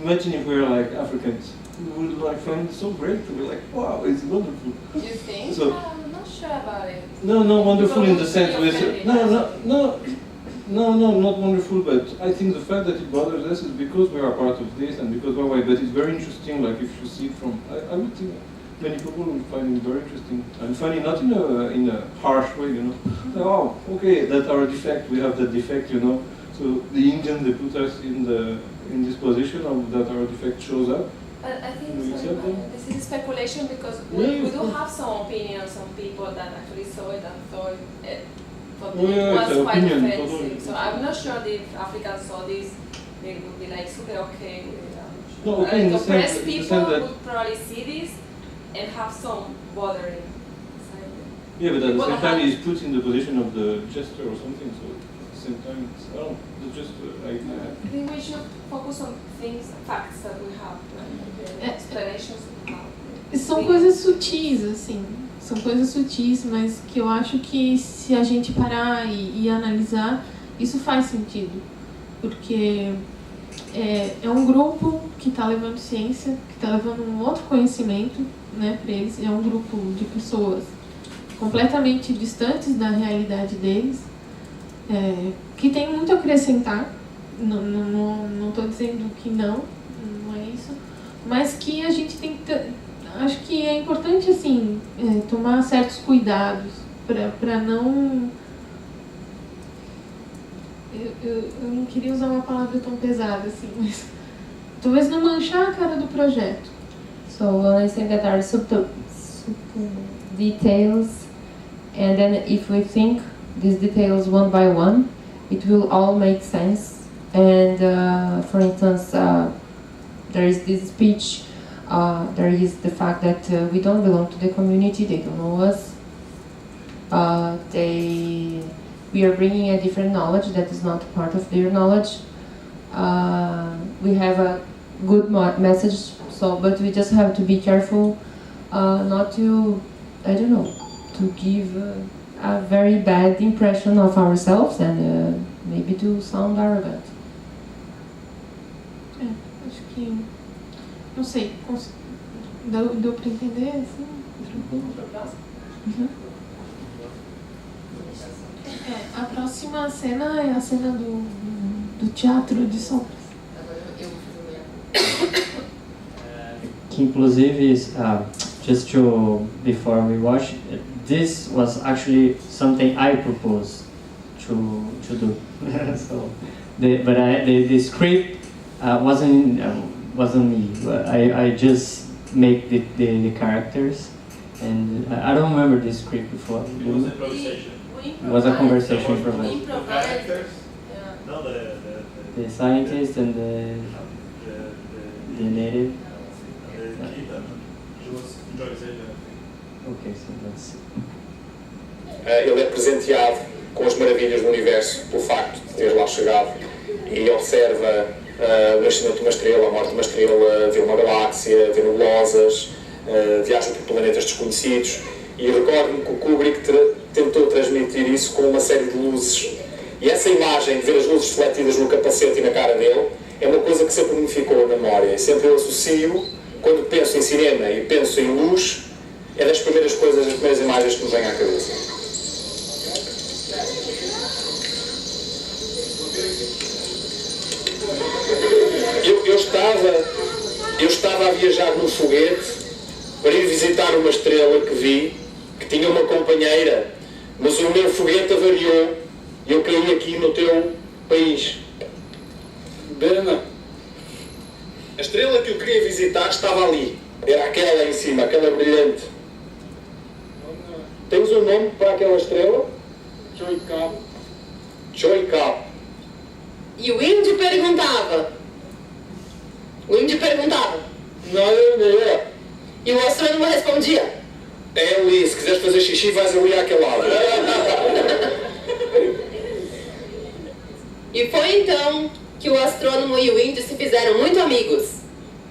Imagine if we are like Africans. We would like find it so great to be like, wow, it's wonderful. You think? So, I'm not sure about it. No, wonderful in the sense with no, not wonderful. But I think the fact that it bothers us is because we are part of this and because we're white. But it's very interesting. Like if you see it from, I would think many people will find it very interesting and funny, not in a harsh way, you know. Oh, okay, that's our defect. We have that defect, you know. So the Indians, they put us in this position of that our defect shows up. But I think this is speculation because we do have some opinions on people that actually saw it and thought it was quite offensive. Totally. So I'm not sure if Africans saw this, they would be like super okay with it. No, okay, in the oppressed sense people that would probably see this and have some bothering. Yeah, but at the same time, he's put in the position of the jester or something. So at the same time, it's, I don't know, the jester. I think we should focus on things, facts that we have, right? Explanations that we have. São coisas sutis, assim. São coisas sutis, mas que eu acho que se a gente parar e analisar, isso faz sentido. Porque é um grupo que está levando ciência, que está levando um outro conhecimento, né, para eles. É um grupo de pessoas completamente distantes da realidade deles, que tem muito a acrescentar. Não estou dizendo que não é isso, mas que a gente tem que acho que é importante assim tomar certos cuidados para não eu não queria usar uma palavra tão pesada assim, mas talvez não manchar a cara do projeto. So when I say that are subtle details, and then if we think these details one by one, it will all make sense. And for instance, there is this speech, there is the fact that we don't belong to the community, they don't know us. We are bringing a different knowledge that is not part of their knowledge. We have a good message, but we just have to be careful not to, I don't know, to give a very bad impression of ourselves and maybe to sound arrogant. Acho que, não sei, deu pra entender assim? Uhum. A próxima cena é a cena do teatro de sombras. Inclusive, just before we watch, this was actually something I proposed to do. So, the script wasn't me. I just make the characters, and I don't remember the script before. It was improvisation. It was a conversation improvised. The characters? Yeah. No, The scientist and the native. It was improvisation. Okay, so let's see. Ele é presenteado com as maravilhas do universo pelo facto de ter lá chegado e observa o nascimento de uma estrela, a morte de uma estrela, vê uma galáxia, vê nebulosas, viaja por planetas desconhecidos e recordo-me que o Kubrick tentou transmitir isso com uma série de luzes. E essa imagem de ver as luzes refletidas no capacete e na cara dele é uma coisa que sempre me ficou na memória. E sempre eu associo, quando penso em cinema e penso em luz, é das primeiras coisas, das primeiras imagens que me vêm à cabeça. Eu estava a viajar num foguete para ir visitar uma estrela que vi, que tinha uma companheira, mas o meu foguete avariou e eu caí aqui no teu país. Bena, a estrela que eu queria visitar estava ali. Era aquela em cima, aquela brilhante. Tens um nome para aquela estrela? Choicap. Choicap. E o índio perguntava. Não, é. E o astrônomo respondia. É ali, se quiseres fazer xixi, vais ali àquele lado. E foi então que o astrônomo e o índio se fizeram muito amigos.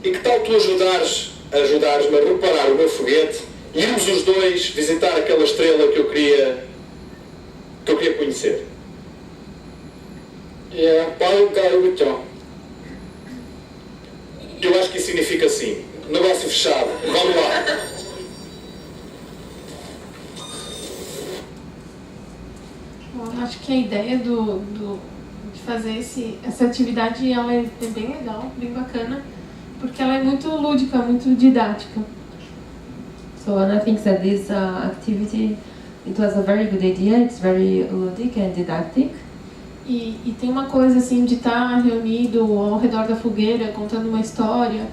E que tal tu ajudares-me a reparar o meu foguete e irmos os dois visitar aquela estrela que eu queria conhecer? Eu acho que isso significa assim. Negócio fechado. Vamos lá. Bom, acho que a ideia de fazer essa atividade ela é bem legal, bem bacana, porque ela é muito lúdica, muito didática. So Anna thinks that this activity, it was a very good idea. It's very ludic and didactic. E tem uma coisa assim de estar reunido ao redor da fogueira, contando uma história.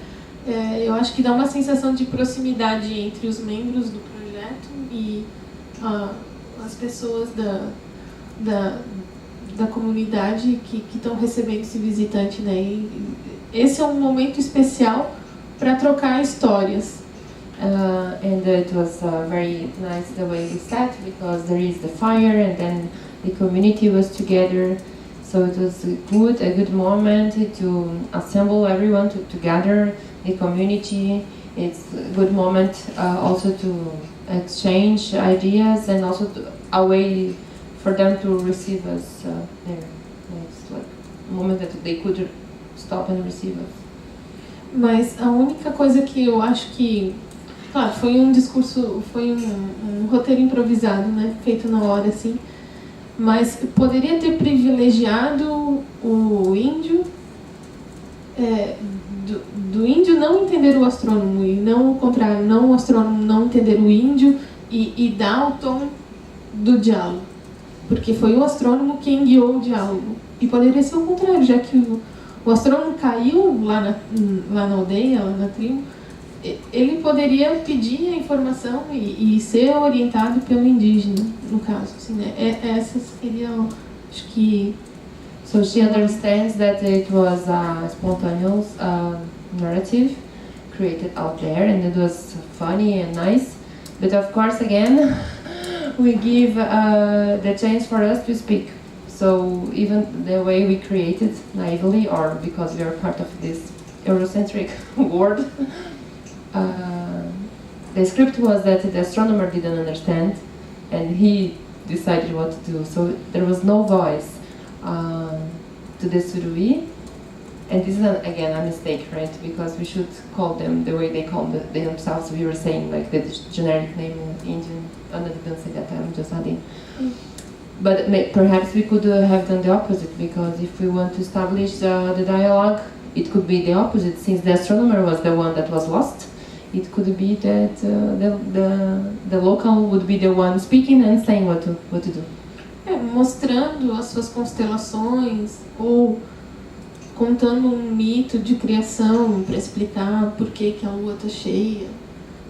Eu acho que dá uma sensação de proximidade entre os membros do projeto e as pessoas da comunidade que estão recebendo esse visitante, né? E esse é um momento especial para trocar histórias. And it was very nice the way we sat, because there is the fire and then the community was together. So it was a good moment to assemble everyone to gather the community. It's a good moment also to exchange ideas and also a way for them to receive us there. It's like a moment that they could stop and receive us. Mas a única coisa que eu acho que, claro, foi um discurso, foi um roteiro improvisado, né, feito na hora, assim, mas poderia ter privilegiado o índio, do índio não entender o astrônomo, e não o contrário, não o astrônomo não entender o índio e dar o tom do diálogo, porque foi o astrônomo quem guiou o diálogo, e poderia ser o contrário, já que o astrônomo caiu lá na aldeia, lá na tribo, ele poderia pedir a informação e ser orientado pelo indígena, no caso, assim, né? Essa seria, acho que... So she understands that it was a spontaneous narrative created out there, and it was funny and nice. But of course, again, we give the chance for us to speak. So even the way we created naively, or because we are part of this Eurocentric world, the script was that the astronomer didn't understand, and he decided what to do. So there was no voice to the Surui, and this is again a mistake, right? Because we should call them the way they call themselves. We were saying like the generic name in Indian. Anna didn't say that. I'm just adding. But perhaps we could have done the opposite, because if we want to establish the dialogue, it could be the opposite. Since the astronomer was the one that was lost, it could be that the local would be the one speaking and saying what to do. Mostrando as suas constelações ou contando um mito de criação para explicar por que a lua está cheia.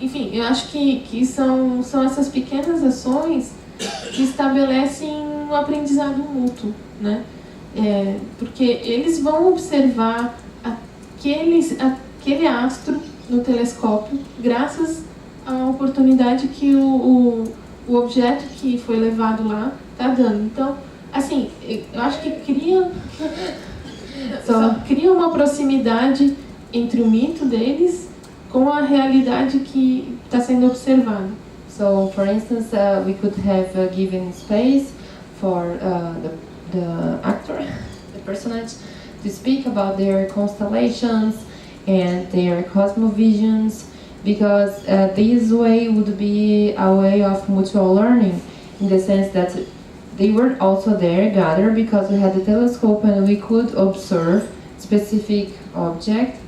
Enfim, eu acho que são essas pequenas ações que estabelecem um aprendizado mútuo, né? Porque eles vão observar aquele astro no telescópio graças à oportunidade que o objeto que foi levado lá está dando. Então, assim, eu acho que cria uma proximidade entre o mito deles com a realidade que está sendo observada. So, for instance, we could have given space for the actor, the personage, to speak about their constellations and their cosmovisions, because this way would be a way of mutual learning, in the sense that they were also there gathered because we had the telescope and we could observe specific object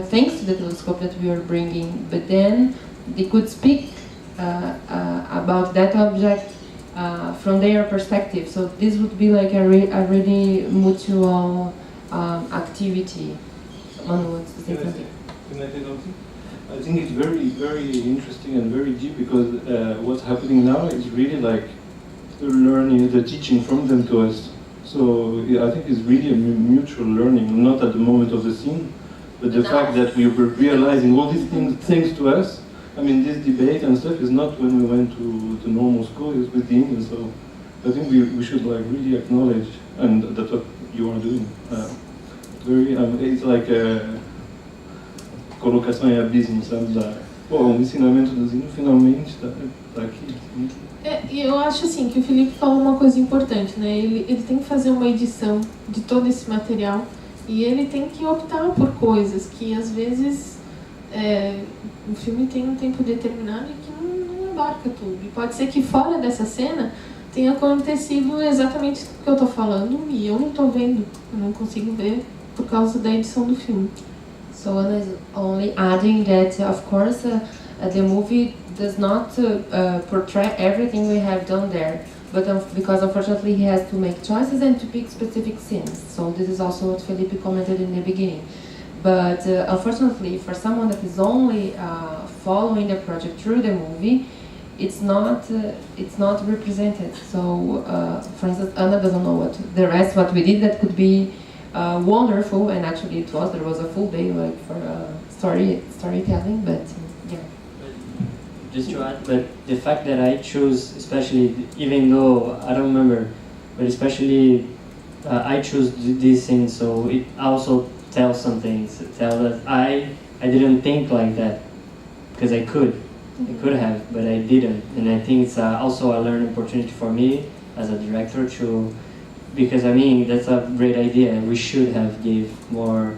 thanks to the telescope that we were bringing, but then they could speak about that object from their perspective. So this would be like a really mutual activity. Manu wants to say something. Can I say something? I think it's very, very interesting and very deep, because what's happening now is really like learning, the teaching from them to us. So I think it's really a mutual learning, not at the moment of the scene, but the fact that we were realizing all these things thanks to us. I mean, this debate and stuff is not when we went to the normal school, it's with the Indians, so I think we should like really acknowledge, and that's what you are doing. It's like a colocação em abismo, sabe? O ensinamento do Zinho finalmente está aqui. E eu acho assim que o Felipe falou uma coisa importante, né? Ele tem que fazer uma edição de todo esse material e ele tem que optar por coisas que às vezes o filme tem um tempo determinado e que não abarca tudo. E pode ser que fora dessa cena tenha acontecido exatamente o que eu estou falando e eu não estou vendo, eu não consigo ver por causa da edição do filme. So Anna is only adding that, of course, the movie does not portray everything we have done there, but because unfortunately he has to make choices and to pick specific scenes. So this is also what Felipe commented in the beginning. But unfortunately, for someone that is only following the project through the movie, it's not represented. So, for instance, Anna doesn't know what we did that could be wonderful, and actually it was. There was a full day like for storytelling, but yeah. Just to add, but the fact that I choose, especially even though I don't remember, but especially I choose this scene, so it also tells some things. Tell that I didn't think like that because I could have, but I didn't, and I think it's also a learning opportunity for me as a director to. Because I mean that's a great idea. We should have give more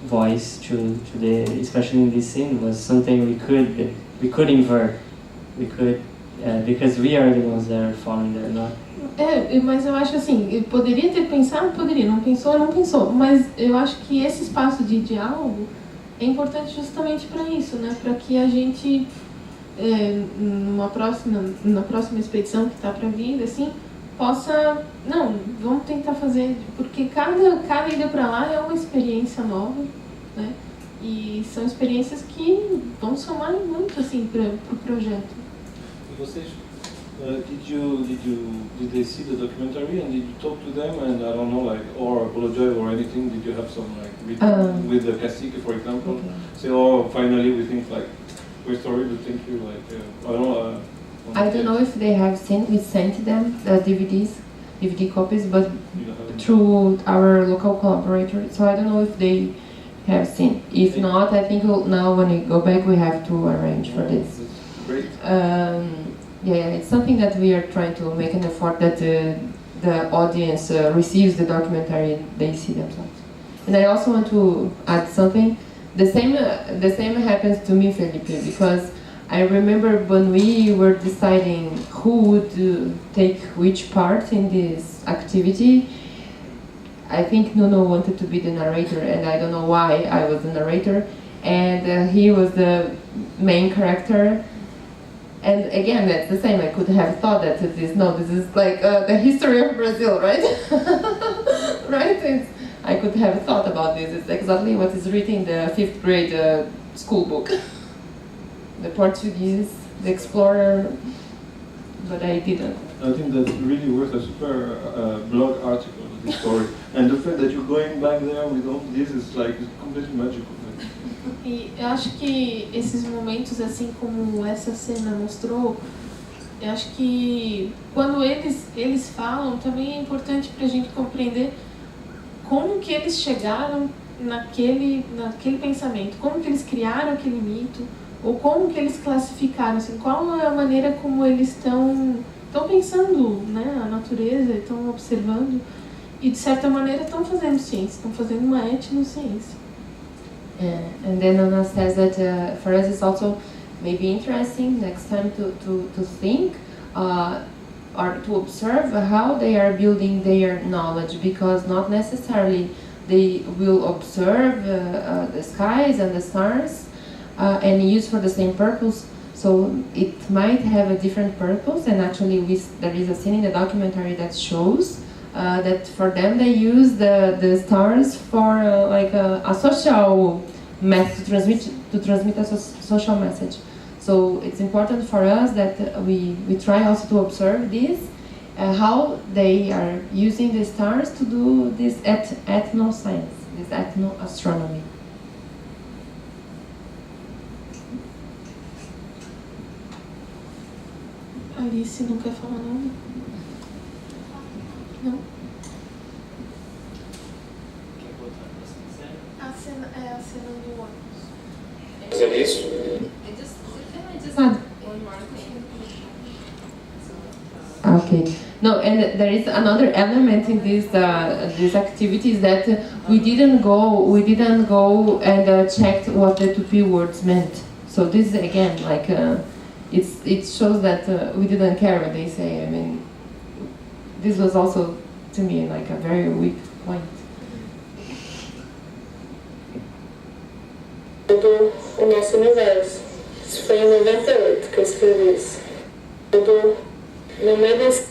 voice to the, especially in this scene, was something we could invert. We could because we are the ones that are following there, not. Mas eu acho assim, poderia ter pensado, poderia, não pensou, mas eu acho que esse espaço de diálogo é importante justamente para isso, né? Para que a gente na próxima expedição que está para vir, assim, vamos tentar fazer, porque cada ida para lá é uma experiência nova, né? E são experiências que vão somar muito, assim, para o projeto. E vocês, did they see the documentary and did you talk to them and I don't know, like, or apologize or anything? Did you have some like meeting with the cacique, for example? Okay. Say, finally we think like. We're sorry, but thank you. Like, I don't know if they have sent. We sent them the DVD copies, but through our local collaborator. So I don't know if they have seen. If not, I think now when we go back, we have to arrange for this. Great. Yeah, it's something that we are trying to make an effort that the audience receives the documentary and they see themselves. And I also want to add something. The same happens to me, Felipe, because I remember when we were deciding who would take which part in this activity, I think Nuno wanted to be the narrator, and I don't know why I was the narrator, and he was the main character. And again, that's the same. I could have thought that this is like the history of Brazil, right? Right? I could have thought about this. It's exactly what is written in the 5th grade school book. The Portuguese, the explorer, but I didn't. I think that's really worth a super blog article, this story. And the fact that you're going back there with all this is like completely magical. E eu acho que esses momentos, assim como essa cena mostrou, eu acho que quando eles falam, também é importante para a gente compreender como que eles chegaram naquele pensamento, como que eles criaram aquele mito, ou como que eles classificaram, assim, qual é a maneira como eles estão pensando, né, a natureza, estão observando e de certa maneira estão fazendo ciência, estão fazendo uma etnociência. And then Ana says that for us it's also maybe interesting next time to think or to observe how they are building their knowledge, because not necessarily they will observe the skies and the stars and use for the same purpose. So it might have a different purpose, and actually there is a scene in the documentary that shows that for them they use the stars for like a social message, to transmit a social message. So it's important for us that we try also to observe this, how they are using the stars to do this ethno-science, this ethno-astronomy. Alice não quer falar nada? Não? A cena do ônibus. Fazer isso? Okay. No, and there is another element in these activities that we didn't go and checked what the Tupi words meant. So this is again like it shows that we didn't care what they say. I mean, this was also to me like a very weak point. Do o nosso universo. Isso foi em 98 que eu escrevi isso. No meio desse...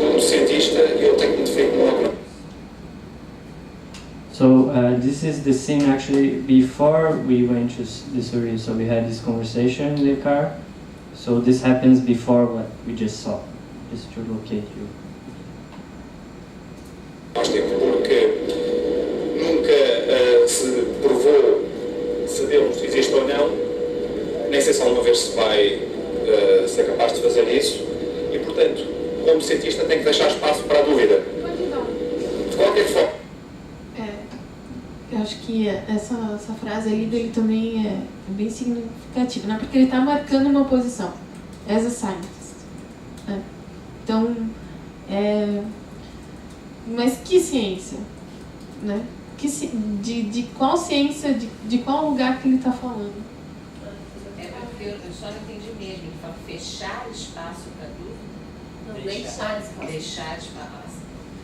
Como cientista, eu tenho que me definir como uma... So this is the scene actually before we went to the survey. So we had this conversation in the car. So this happens before what we just saw, just to locate you. Porque nunca se provou se Deus existe ou não, nem sei se alguma vez se vai ser capaz de fazer isso, e portanto, como cientista, tem que deixar espaço para a dúvida. De qualquer forma. Eu acho que essa frase ali dele também é bem significativa, né? Porque ele está marcando uma posição, as a scientist. Né? Então, mas que ciência? Né? De qual ciência, de qual lugar que ele está falando? Eu só não entendi mesmo. Ele fala fechar espaço para dúvida? Não, deixar espaço. Deixar espaço.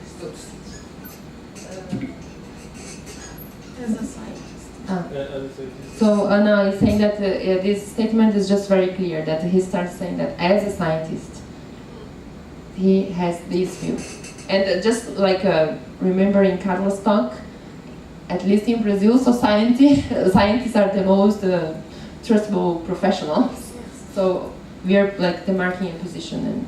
Estou As a scientist. So Ana is saying that this statement is just very clear, that he starts saying that as a scientist, he has this view. And just like remembering Carlos' talk, at least in Brazil, scientists are the most trustable professionals. So we are like demarking a position and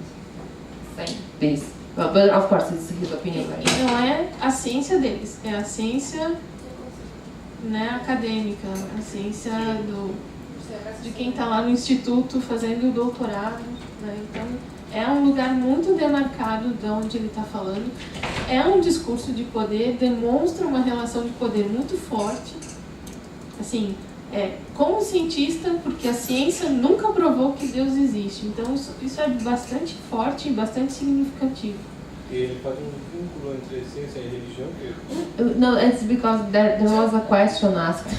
saying this. But of course, it's his opinion. Right? E não é a ciência deles, é a ciência, né, acadêmica, a ciência de quem está lá no instituto fazendo o doutorado, né? Então, é um lugar muito demarcado de onde ele está falando. É um discurso de poder, demonstra uma relação de poder muito forte. Assim, como cientista, porque a ciência nunca provou que Deus existe. Então, isso é bastante forte e bastante significativo. E ele faz vínculo entre ciência e religião? No, it's because there was a question asked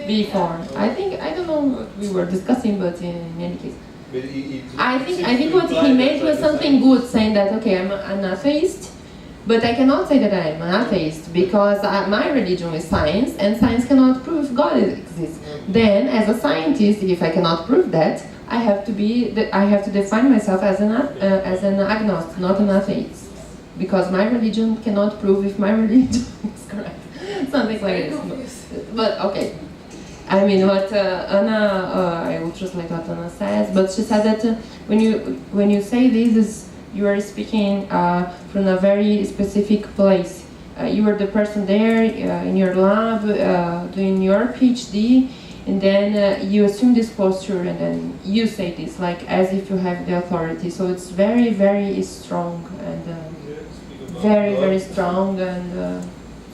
before. I don't know what we were discussing, but in any case. I think what he meant was something good, saying that, okay, I'm an atheist, but I cannot say that I'm an atheist because my religion is science, and science cannot prove if God exists. Then, as a scientist, if I cannot prove that, I have to define myself as an agnostic, not an atheist, because my religion cannot prove if my religion is correct. Something like this. But okay. I mean, what Anna, I will translate what Anna says, but she said that when you say this, you are speaking from a very specific place. You are the person there in your lab doing your PhD, and then you assume this posture, and then you say this, like as if you have the authority. So it's very, very strong, and very, very strong, and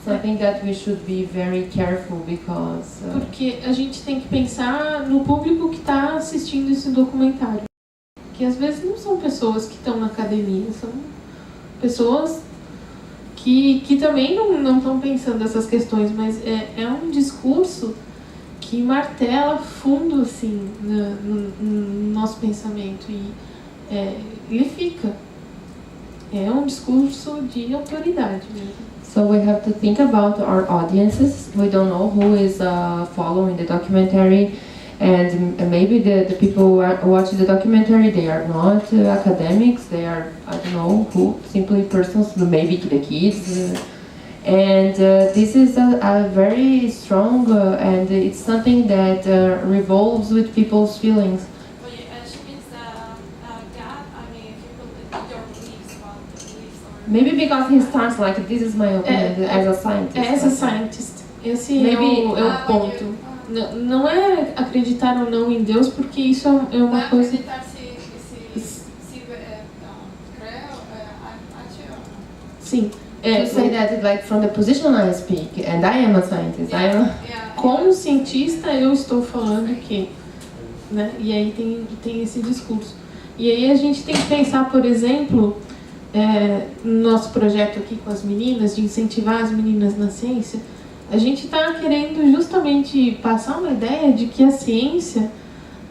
something that we should be very careful because. Porque a gente tem que pensar no público que está assistindo esse documentário, que às vezes não são pessoas que estão na academia, são pessoas que também não estão pensando essas questões, mas é um discurso que martela fundo assim no nosso pensamento e ele fica. É um discurso de autoridade mesmo. So we have to think about our audiences. We don't know who is following the documentary, and maybe the people who watch the documentary, they are not academics, they are, I don't know who, simply persons, maybe the kids. And this is a very strong, and it's something that revolves with people's feelings. Maybe because he starts like, this is my opinion as a scientist. As a scientist. Esse é o ponto. Não é acreditar ou não em Deus, porque isso é uma coisa... Sim. To say that like from the position I speak, and I am a scientist. Como cientista eu estou falando que, né? E aí tem esse discurso. E aí a gente tem que pensar, por exemplo, no nosso projeto aqui com as meninas, de incentivar as meninas na ciência, a gente está querendo justamente passar uma ideia de que a ciência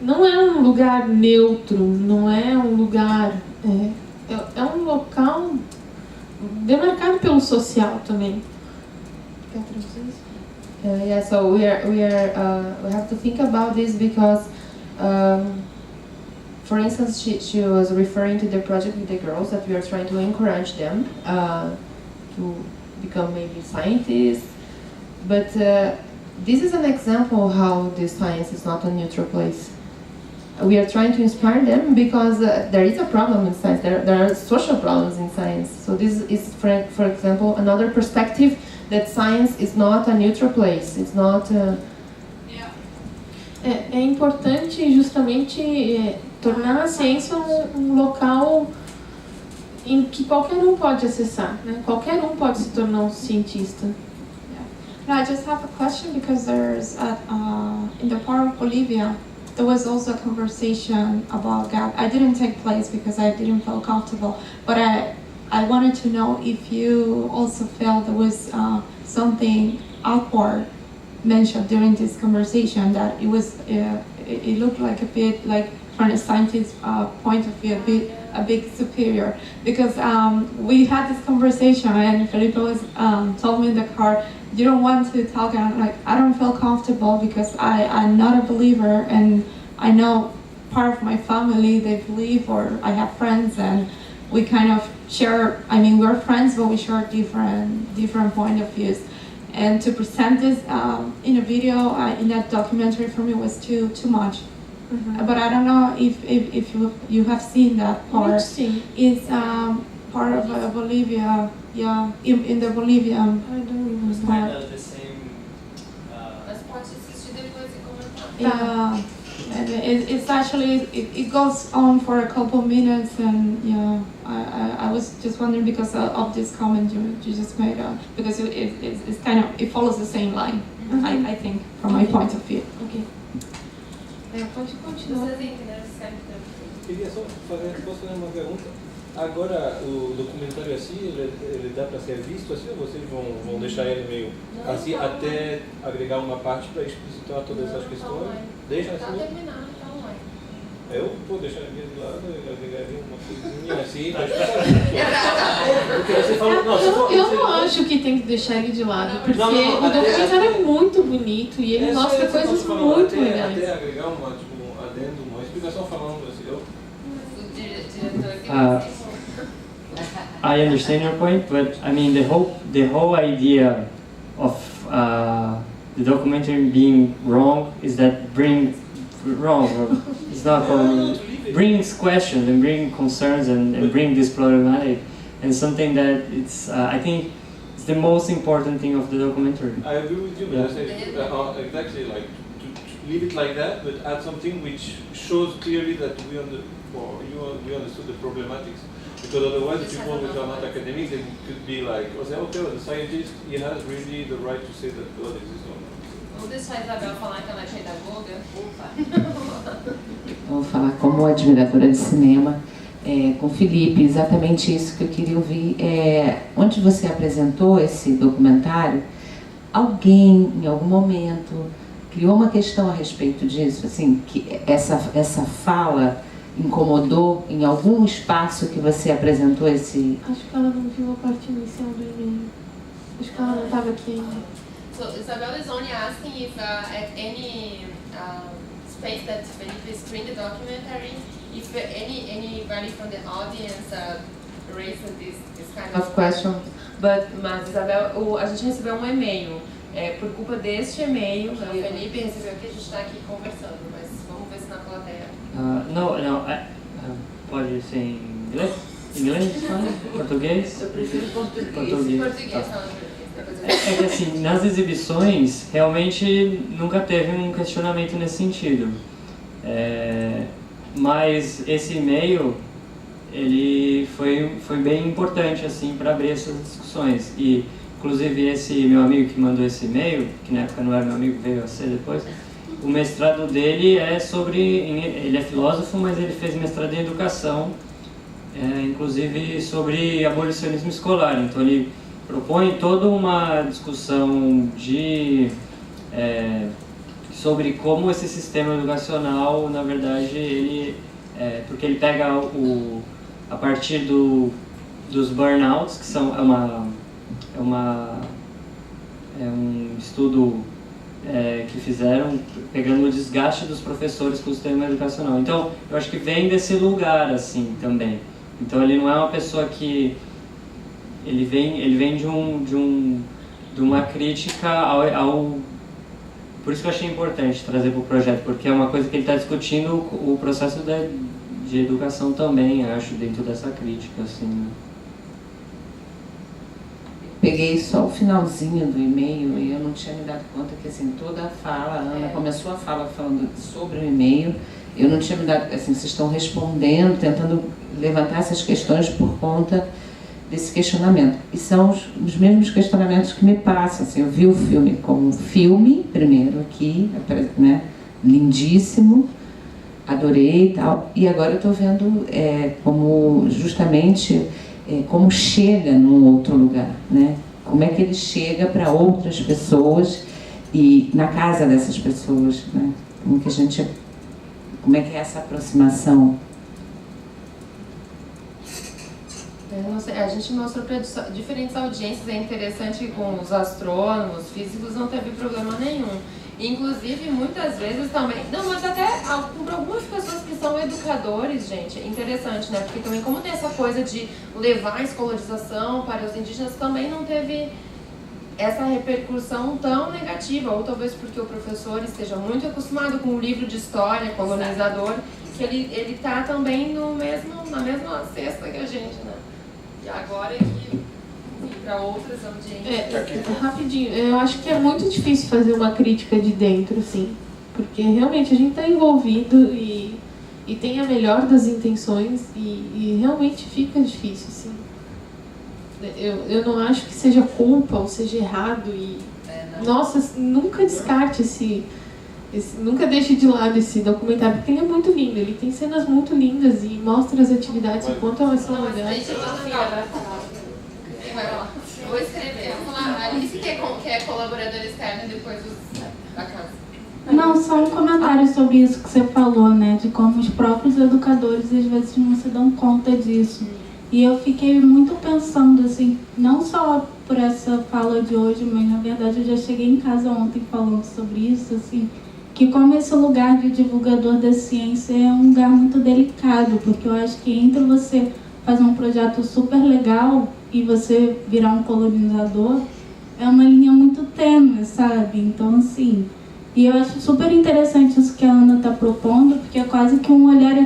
não é um lugar neutro, não é um lugar... É um local demarcado pelo social também. Quer traduzir isso? Yeah, so we have to think about this because, for instance, she was referring to the project with the girls that we are trying to encourage them to become maybe scientists. But this is an example how the science is not a neutral place. We are trying to inspire them because there is a problem in science. There are social problems in science. So this is, for example, another perspective that science is not a neutral place. It's not. É importante justamente tornar a ciência um local em que qualquer um pode acessar, né? Qualquer um pode se tornar um cientista. I just have a question because there's in the part of Bolivia there was also a conversation about God. I didn't take place because I didn't feel comfortable, but I wanted to know if you also felt there was something awkward mentioned during this conversation, that it was it looked like a bit like from a scientist's point of view a bit superior, because we had this conversation and Felipe was told me in the car, you don't want to talk, and I'm like, I don't feel comfortable because I'm not a believer, and I know part of my family they believe, or I have friends and we kind of share, I mean we're friends but we share different point of views, and to present this in a video, in that documentary for me was too much. Mm-hmm. But I don't know if you have seen that part. It's part of Bolivia, yeah, in the Bolivian. I don't remember. It's kind of the same. Mas pode assistir depois e comentar. And it's actually, it goes on for a couple minutes, and yeah, I was just wondering because of this comment you just made, because it's kind of, it follows the same line, I think, from my point of view. Ok. Pode continuar. Queria só posso fazer uma pergunta? Agora, o documentário assim, ele dá para ser visto assim, ou vocês vão deixar ele meio assim até agregar uma parte para explicitar todas essas questões? Deixa assim? Tá terminado, tá online. Eu vou deixar aqui de lado e agregaria uma coisinha assim para explicar. Porque você falou, eu não acho que tem que deixar ele de lado, porque o documentário é muito bonito e ele mostra coisas muito legais. Até agregar uma, tipo, um adendo, uma explicação falando assim, I understand your point, but I mean the whole idea of the documentary being wrong is that it's not brings questions and bring concerns and bring this problematic, and something that it's I think it's the most important thing of the documentary. I agree with you, but I say exactly like to leave it like that, but add something which shows clearly that we understood the problematics. Because otherwise, the people which are not academics, they could be like, okay, well, the scientist, he has really the right to say that God exists or not. Vou deixar a Isabel falar que ela é pedagoga. Opa! Vou falar como admiradora de cinema com o Felipe, exatamente isso que eu queria ouvir. Onde você apresentou esse documentário, alguém, em algum momento, criou uma questão a respeito disso, assim, que essa fala incomodou em algum espaço que você apresentou esse... Acho que ela não viu a parte inicial do e-mail. Acho que ela não estava aqui ainda. So Isabel is only asking if at any space that Felipe screened the documentary, if anybody from the audience raised this kind of question. Mas Isabel, a gente recebeu um e-mail. Por culpa deste e-mail, o Felipe recebeu aqui, a gente está aqui conversando, mas vamos ver se na plateia. No, pode ser em inglês? Inglês? Português? Eu prefiro português. Português, tá. É que assim, nas exibições, realmente nunca teve um questionamento nesse sentido. Mas esse e-mail, ele foi bem importante assim para abrir essas discussões. E, inclusive, esse meu amigo que mandou esse e-mail, que na época não era meu amigo, veio a ser depois, o mestrado dele é sobre... Ele é filósofo, mas ele fez mestrado em educação, inclusive sobre abolicionismo escolar. Então, ele propõe toda uma discussão sobre como esse sistema educacional, na verdade, porque ele pega a partir dos burnouts, que são um estudo que fizeram pegando o desgaste dos professores com o sistema educacional. Então, eu acho que vem desse lugar assim também. Então, ele não é uma pessoa que ele vem de uma crítica ao por isso que eu achei importante trazer para o projeto, porque é uma coisa que ele está discutindo o processo de educação também, acho, dentro dessa crítica, assim. Peguei só o finalzinho do e-mail e eu não tinha me dado conta que, assim, toda a fala, a Ana começou a fala falando sobre o e-mail, eu não tinha me dado, assim, vocês estão respondendo, tentando levantar essas questões por conta desse questionamento. E são os mesmos questionamentos que me passam, assim, eu vi o filme como filme, primeiro aqui, né, lindíssimo, adorei e tal, e agora eu estou vendo como justamente como chega num outro lugar, né? Como é que ele chega para outras pessoas e na casa dessas pessoas, né? Como é que é essa aproximação? Eu não sei, a gente mostrou para diferentes audiências, é interessante que com os astrônomos, físicos, não teve problema nenhum. Inclusive, muitas vezes também... Não, mas até para algumas pessoas que são educadores, gente, é interessante, né? Porque também, como tem essa coisa de levar a escolarização para os indígenas, também não teve essa repercussão tão negativa. Ou talvez porque o professor esteja muito acostumado com o livro de história colonizador, que ele está também na mesma cesta que a gente, né? E agora é que... para outras audiências. Rapidinho, eu acho que é muito difícil fazer uma crítica de dentro, assim, porque realmente a gente está envolvido e tem a melhor das intenções e realmente fica difícil, assim. Eu não acho que seja culpa ou seja errado e nossa, nunca descarte nunca deixe de lado esse documentário, porque ele é muito lindo, ele tem cenas muito lindas e mostra as atividades enquanto elas são legais. Vou escrever, vamos lá. A Alice que é colaboradora externa depois da casa. Não, só um comentário sobre isso que você falou, né? De como os próprios educadores às vezes não se dão conta disso. E eu fiquei muito pensando, assim, não só por essa fala de hoje, mas na verdade eu já cheguei em casa ontem falando sobre isso, assim, que como esse lugar de divulgador da ciência é um lugar muito delicado, porque eu acho que entre você fazer um projeto super legal e você virar um colonizador, é uma linha muito tênue, sabe? Então, assim, e eu acho super interessante isso que a Ana está propondo, porque é quase que um olhar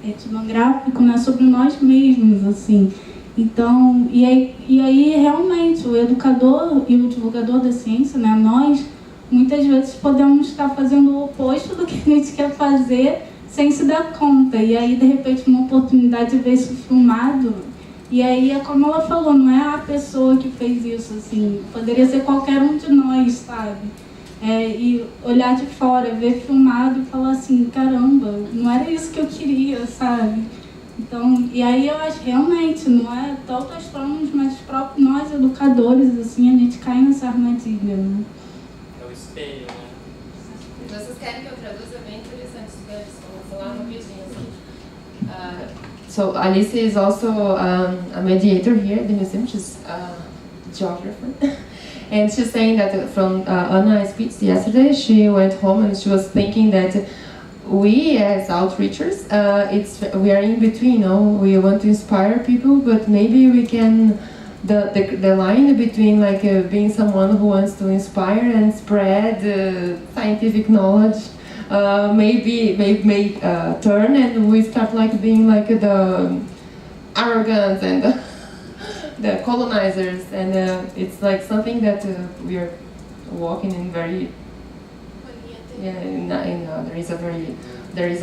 etnográfico, né, sobre nós mesmos, assim. Então, e aí realmente o educador e o divulgador da ciência, né, nós, muitas vezes podemos estar fazendo o oposto do que a gente quer fazer sem se dar conta. E aí, de repente, uma oportunidade de ver isso filmado. E aí, é como ela falou, não é a pessoa que fez isso, assim. Poderia ser qualquer um de nós, sabe? E olhar de fora, ver filmado e falar assim, caramba, não era isso que eu queria, sabe? Então, e aí eu acho realmente, não é tanto astrônomos, mas próprios nós, educadores, assim, a gente cai nessa armadilha, né? É o espelho, né? Vocês querem que eu traduza? É bem interessante isso que eles vão falar rapidinho, assim. So Alice is also a mediator here at the museum. She's a geographer. And she's saying that from Anna's speech yesterday, she went home and she was thinking that we as outreachers, we are in between, you know, we want to inspire people, but maybe we can, the line between like being someone who wants to inspire and spread scientific knowledge may turn, and we start like being like the arrogant and the colonizers, and it's like something that we are walking in very there is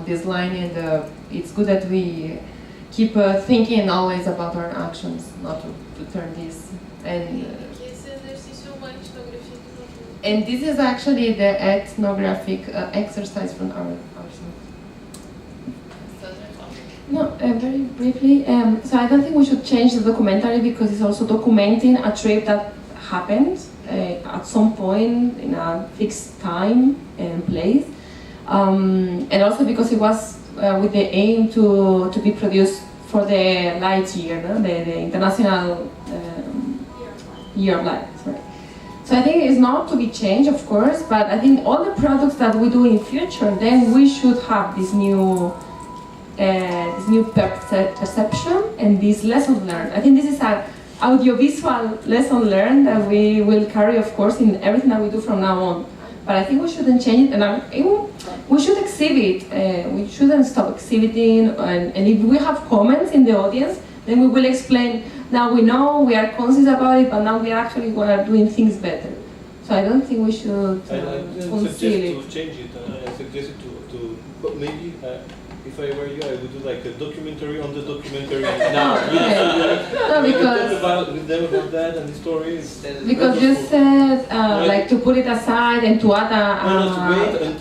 this line, and it's good that we keep thinking always about our actions, not to turn this and this is actually the ethnographic exercise from our No, very briefly. So I don't think we should change the documentary because it's also documenting a trip that happened at some point in a fixed time and place, and also because it was with the aim to be produced for the Light Year, no? the International Year of Light. Right. So I think it's not to be changed, of course, but I think all the products that we do in future, then we should have this new perception and this lesson learned. I think this is an audiovisual lesson learned that we will carry, of course, in everything that we do from now on. But I think we shouldn't change it, and we should exhibit. We shouldn't stop exhibiting, and if we have comments in the audience, then we will explain. Now we know, we are conscious about it, but now we are actually doing things better. So I don't think we should conceal it. To change it. I suggest but maybe. If I were you, I would do like a documentary on the documentary. No, because with them about that and the stories. Because you said like to put it aside and to add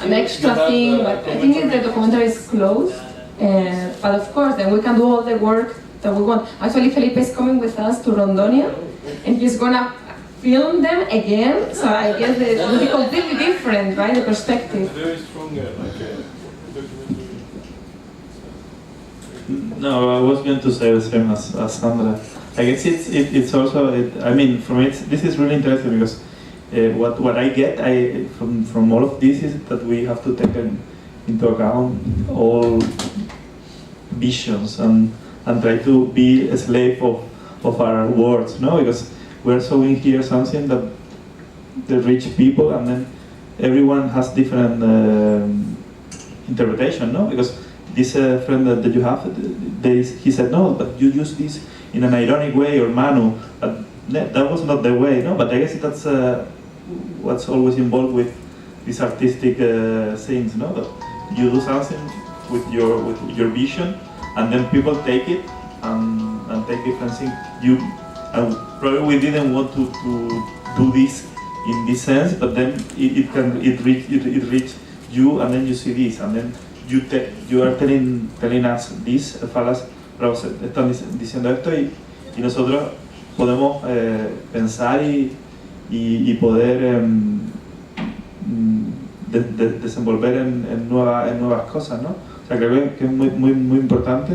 an extra thing. But I think the documentary is closed. But of course, then we can do all the work that we want. Actually, Felipe is coming with us to Rondonia, and he's gonna film them again. So I guess it will be completely different, right? The perspective. Very strong, documentary. No, I was going to say the same as Sandra. I guess it's also, I mean, for me, this is really interesting because what I get from all of this is that we have to take into account all visions and try to be a slave of our words, no? Because we're showing here something that the rich people, and then everyone has different interpretation, no? Because this friend that you have, he said, no, but you use this in an ironic way, or Manu, but that was not the way, no? But I guess that's what's always involved with these artistic things, no? That you do something with your vision, and then people take it and take different things. Probably we didn't want to do this in this sense, but then it reach you, and then you see this, and then you are telling us this. Falas están diciendo esto y nosotros podemos pensar y poder desenvolver en nuevas cosas, ¿no? O sea, creo que es muy importante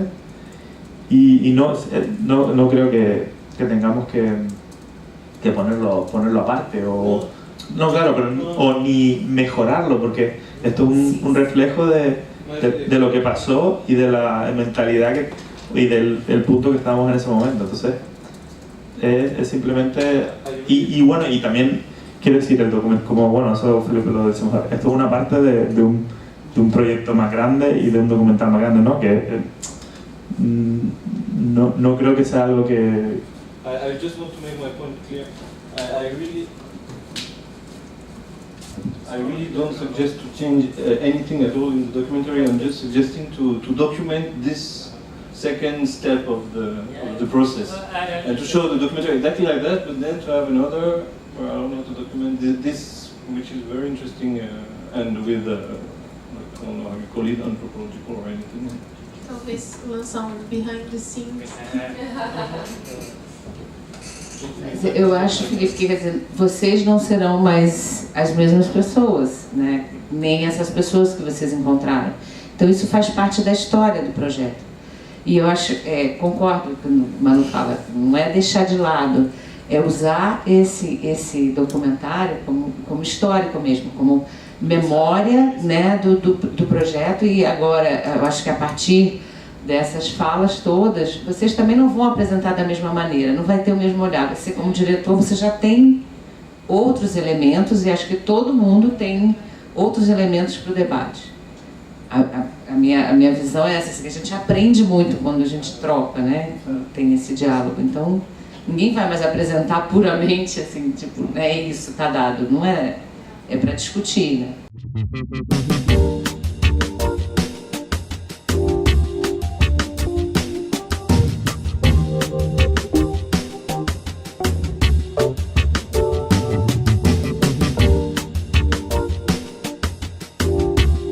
y no creo que tengamos que ponerlo aparte o no, claro, pero o ni mejorarlo, porque esto es un reflejo de lo que pasó y de la mentalidad y del punto que estábamos en ese momento. Entonces es simplemente y bueno, y también quiero decir, el documento, como bueno, eso Felipe lo decimos, esto es una parte de un proyecto más grande y de un documental más grande, ¿no? Que no creo que sea algo que... I just want to make my point clear. I really don't suggest to change anything at all in the documentary. I'm just suggesting to document this second step of the process and to show the documentary exactly like that, but then to have another, or I don't know, to document this, which is very interesting and with I don't know how you call it, anthropological or anything. Talvez lançar behind the scenes. Mas eu acho, Felipe, que quer dizer, vocês não serão mais as mesmas pessoas, né? Nem essas pessoas que vocês encontraram. Então isso faz parte da história do projeto. E eu acho, concordo com o que o Manu fala, não é deixar de lado, é usar esse documentário como histórico mesmo, como memória, né, do projeto. E agora, eu acho que a partir dessas falas todas, vocês também não vão apresentar da mesma maneira, não vai ter o mesmo olhar. Você, como diretor, você já tem outros elementos e acho que todo mundo tem outros elementos para o debate. A minha visão é essa, que a gente aprende muito quando a gente troca, né? Tem esse diálogo. Então, ninguém vai mais apresentar puramente assim, tipo, é isso, tá dado. Não é, é para discutir, né?